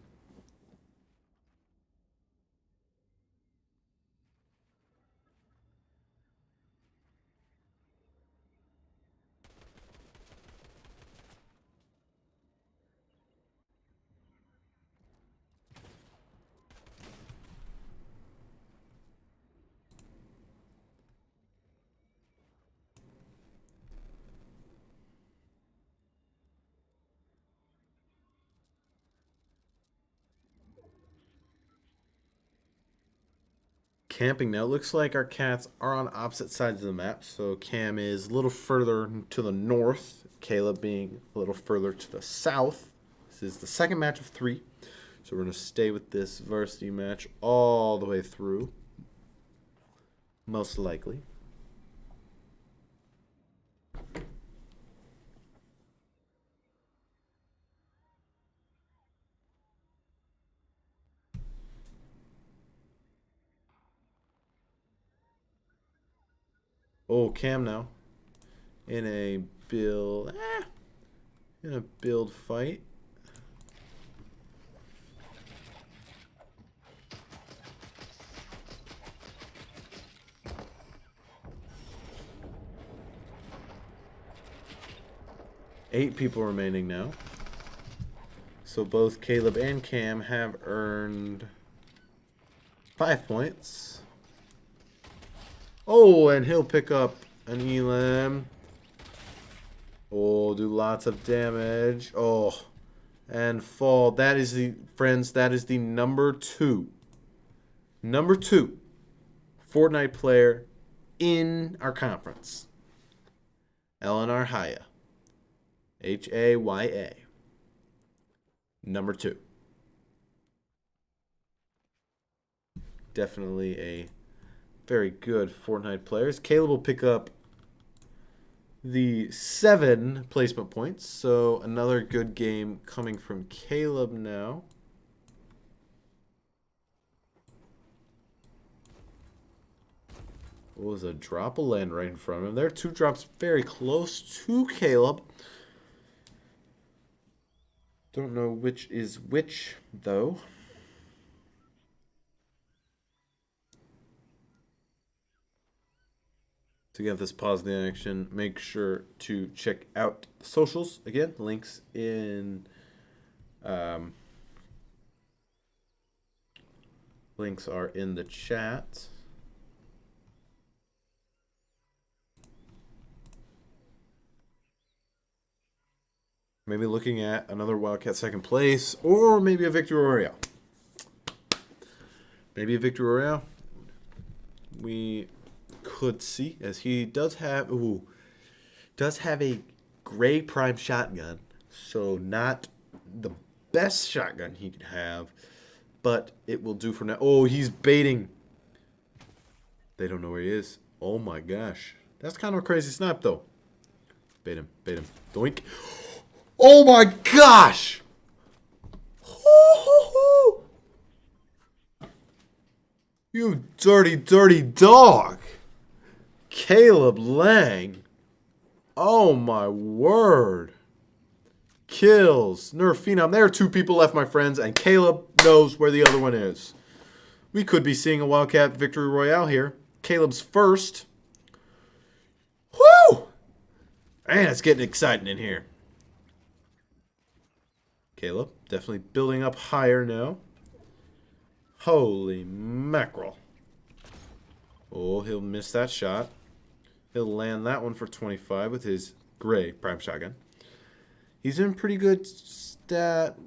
A: Camping now. Looks like our cats are on opposite sides of the map. So Cam is a little further to the north, Caleb being a little further to the south. This is the second match of 3. So we're going to stay with this varsity match all the way through. Most likely. Oh, Cam now in a build fight. Eight people remaining now. So both Caleb and Cam have earned 5 points. Oh, and he'll pick up an elim. Oh, do lots of damage. Oh, and fall. That is the, friends, that is the number 2 Fortnite player in our conference. IHSEA. IHSEA. Number 2. Definitely a very good Fortnite player. Caleb will pick up the 7 placement points. So another good game coming from Caleb now. What was a drop of land right in front of him? There are 2 drops very close to Caleb. Don't know which is which, though. To get this pause the action, make sure to check out the socials. Again, links in links are in the chat. Maybe looking at another Wildcat second place, or maybe a Victory Royale. Maybe a Victory Royale. We could see, as he does have a gray prime shotgun, so not the best shotgun he could have, but it will do for now. Oh, he's baiting. They don't know where he is. Oh my gosh, that's kind of a crazy snap though. Bait him, doink. Oh my gosh. You dirty dog. Caleb Lang. Oh my word. Kills. Nerf Phenom. There are 2 people left, my friends, and Caleb knows where the other one is. We could be seeing a Wildcat Victory Royale here. Caleb's first. Woo! Man, it's getting exciting in here. Caleb definitely building up higher now. Holy mackerel. Oh, he'll miss that shot. He'll land that one for 25 with his gray prime shotgun. He's in pretty good stat.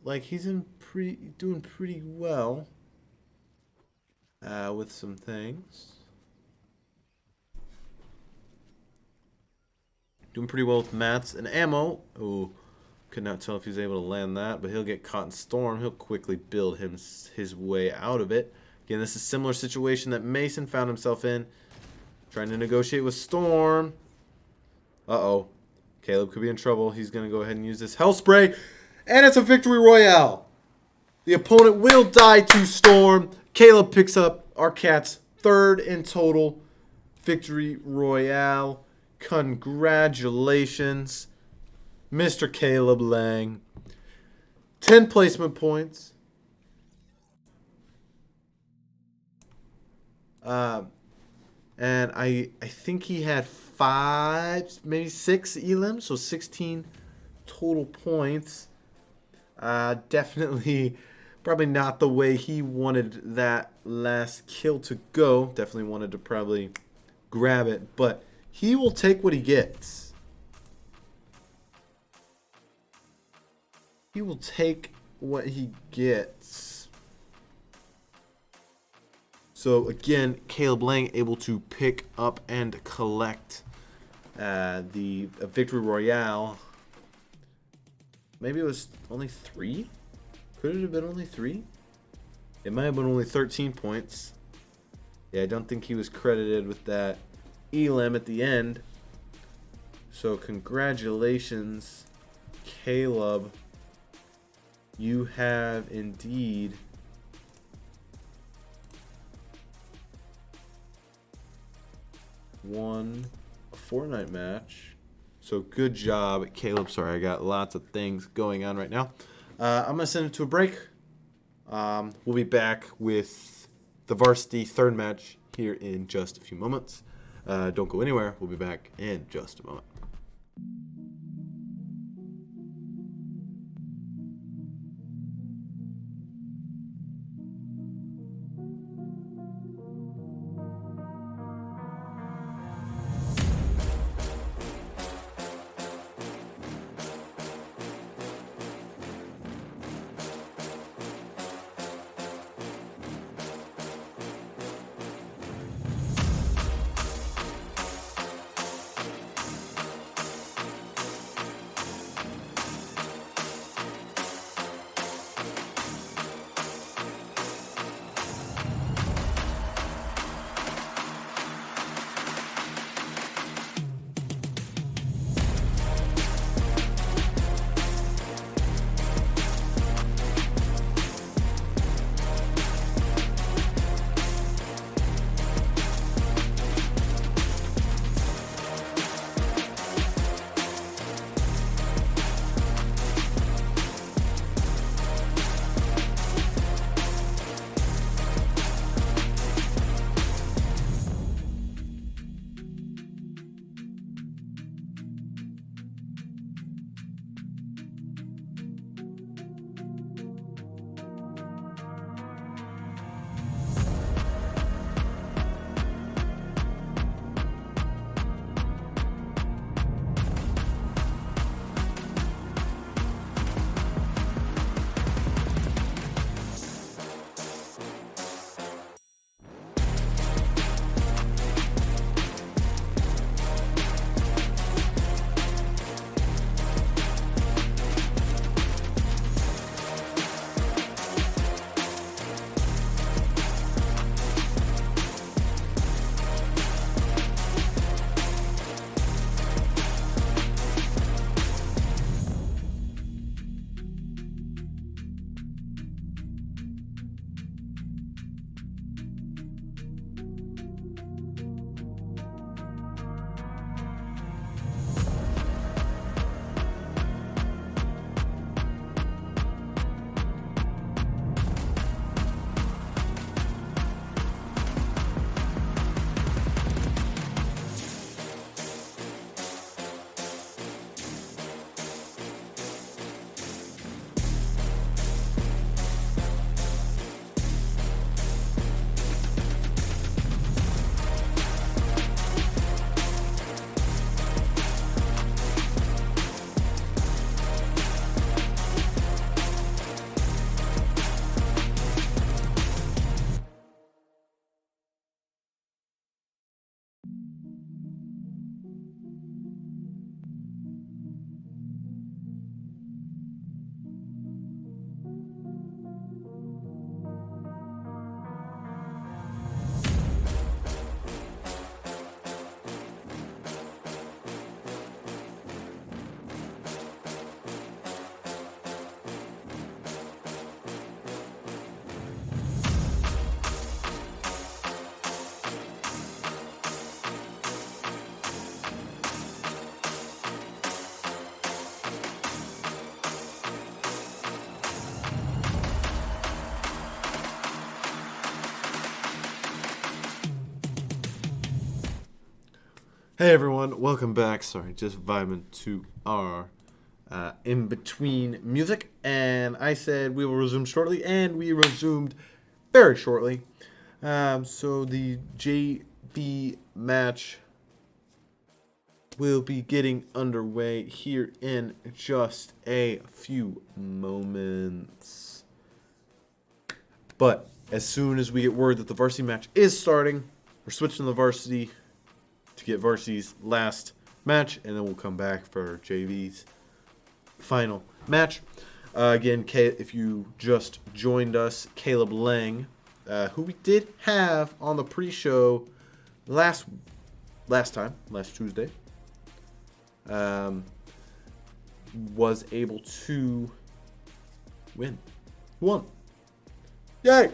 A: Like, he's doing pretty well with some things. Doing pretty well with mats and ammo. Oh, could not tell if he's able to land that, but he'll get caught in storm. He'll quickly build his way out of it. Again, this is a similar situation that Mason found himself in. Trying to negotiate with Storm. Uh-oh. Caleb could be in trouble. He's going to go ahead and use this Hell Spray. And it's a Victory Royale. The opponent will die to Storm. Caleb picks up our cat's 3rd in total Victory Royale. Congratulations, Mr. Caleb Lang. 10 placement points. And I think he had 5, maybe 6 elims, so 16 total points. Definitely, probably not the way he wanted that last kill to go. Definitely wanted to probably grab it, but he will take what he gets. He will take what he gets. So again, Caleb Lang able to pick up and collect the Victory Royale. Maybe it was only 3? Could it have been only 3? It might have been only 13 points. Yeah, I don't think he was credited with that elim at the end. So congratulations, Caleb. You have indeed won a Fortnite match. So good job, Caleb. Sorry, I got lots of things going on right now. I'm going to send it to a break. We'll be back with the varsity 3rd match here in just a few moments. Don't go anywhere. We'll be back in just a moment. Hey everyone, welcome back. Sorry, just vibing to our in between music, and I said we will resume shortly, and we resumed very shortly. So the JV match will be getting underway here in just a few moments. But as soon as we get word that the varsity match is starting, we're switching to the varsity to get varsity's last match, and then we'll come back for JV's final match. Again, if you just joined us, Caleb Lang, who we did have on the pre-show last Tuesday, was able to won. Yay!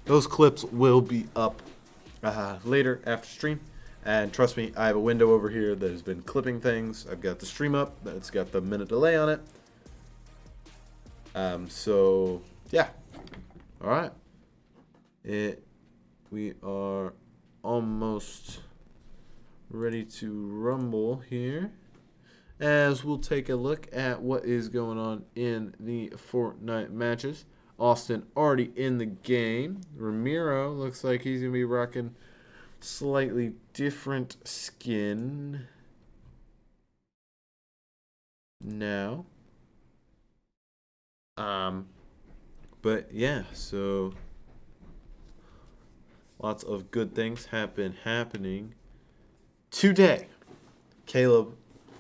A: Those clips will be up later after stream. And trust me, I have a window over here that has been clipping things. I've got the stream up. It's got the minute delay on it. So, yeah. All right. We are almost ready to rumble here. As we'll take a look at what is going on in the Fortnite matches. Austin already in the game. Ramiro looks like he's going to be rocking slightly different skin now. But yeah, so lots of good things have been happening today. Caleb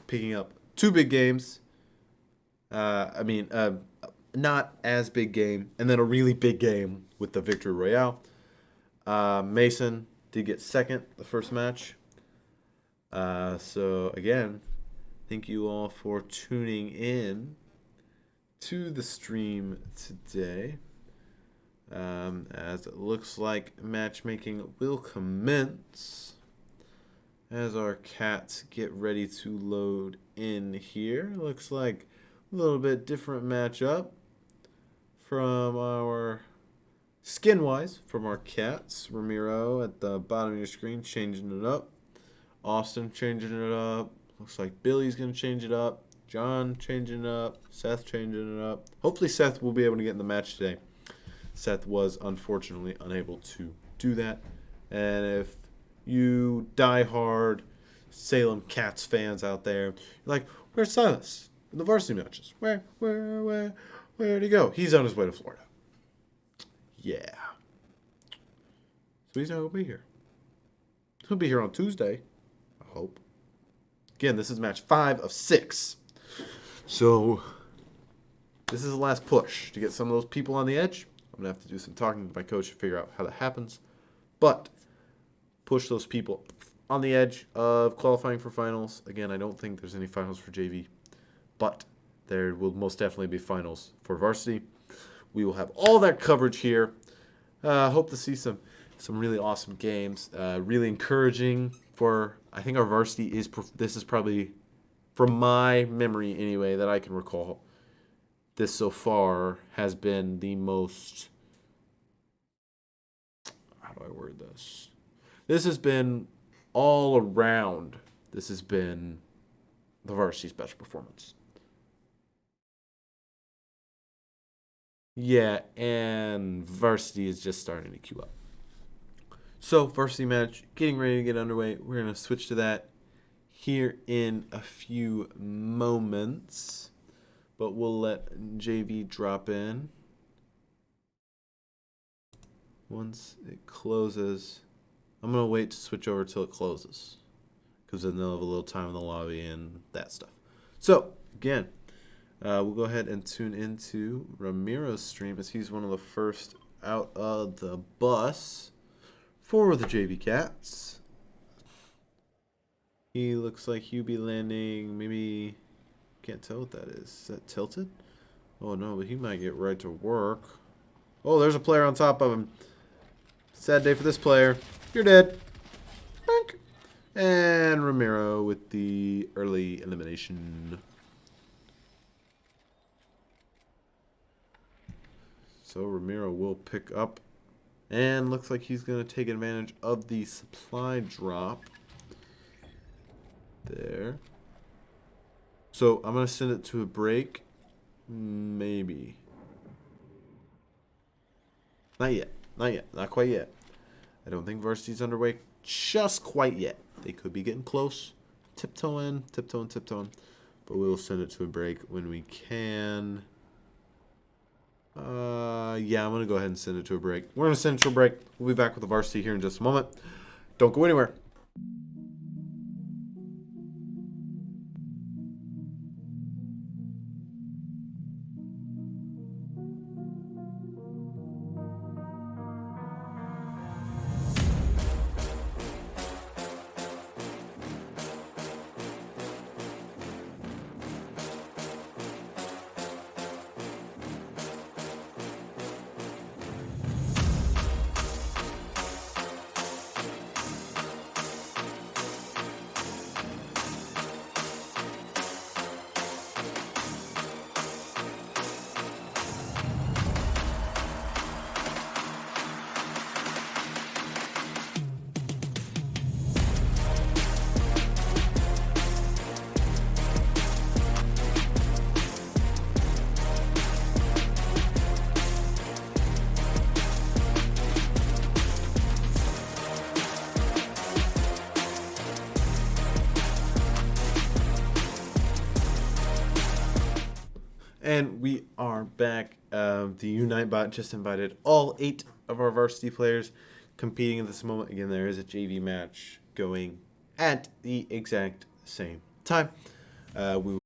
A: picking up 2 big games. Not as big game, and then a really big game with the Victory Royale. Mason did get second the first match. So again, thank you all for tuning in to the stream today. As it looks like matchmaking will commence as our cats get ready to load in here. Looks like a little bit different matchup from our skin-wise from our cats. Ramiro at the bottom of your screen changing it up. Austin changing it up. Looks like Billy's going to change it up. John changing it up. Seth changing it up. Hopefully Seth will be able to get in the match today. Seth was unfortunately unable to do that. And if you die-hard Salem Cats fans out there, you're like, where's Silas in the varsity matches? Where'd he go? He's on his way to Florida. Yeah. So he's not going to be here. He'll be here on Tuesday, I hope. Again, this is match 5 of 6. So this is the last push to get some of those people on the edge. I'm going to have to do some talking with my coach to figure out how that happens. But push those people on the edge of qualifying for finals. Again, I don't think there's any finals for JV. But there will most definitely be finals for varsity. We will have all that coverage here. Hope to see some really awesome games. Really encouraging for, I think our varsity is, this is probably, from my memory anyway, that I can recall, this so far has been the most, how do I word this? This has been all around, this has been the varsity's best performance. Yeah, and varsity is just starting to queue up. So, varsity match getting ready to get underway. We're going to switch to that here in a few moments. But we'll let JV drop in. Once it closes, I'm going to wait to switch over till it closes, because then they'll have a little time in the lobby and that stuff. So, again, we'll go ahead and tune into Ramiro's stream as he's one of the first out of the bus for the JV Cats. He looks like he'll be landing, maybe, can't tell what that is. Is that tilted? Oh no, but he might get right to work. Oh, there's a player on top of him. Sad day for this player. You're dead. And Ramiro with the early elimination. So Ramiro will pick up And looks like he's going to take advantage of the supply drop. There. So I'm going to send it to a break. Maybe. Not yet. Not yet. Not quite yet. I don't think varsity's underway just quite yet. They could be getting close. Tiptoeing. But we'll send it to a break when we can. Yeah, I'm going to go ahead and send it to a break. We're going to send it to a break. We'll be back with the varsity here in just a moment. Don't go anywhere. And we are back. The Unite bot just invited all 8 of our varsity players competing at this moment. Again, there is a JV match going at the exact same time. We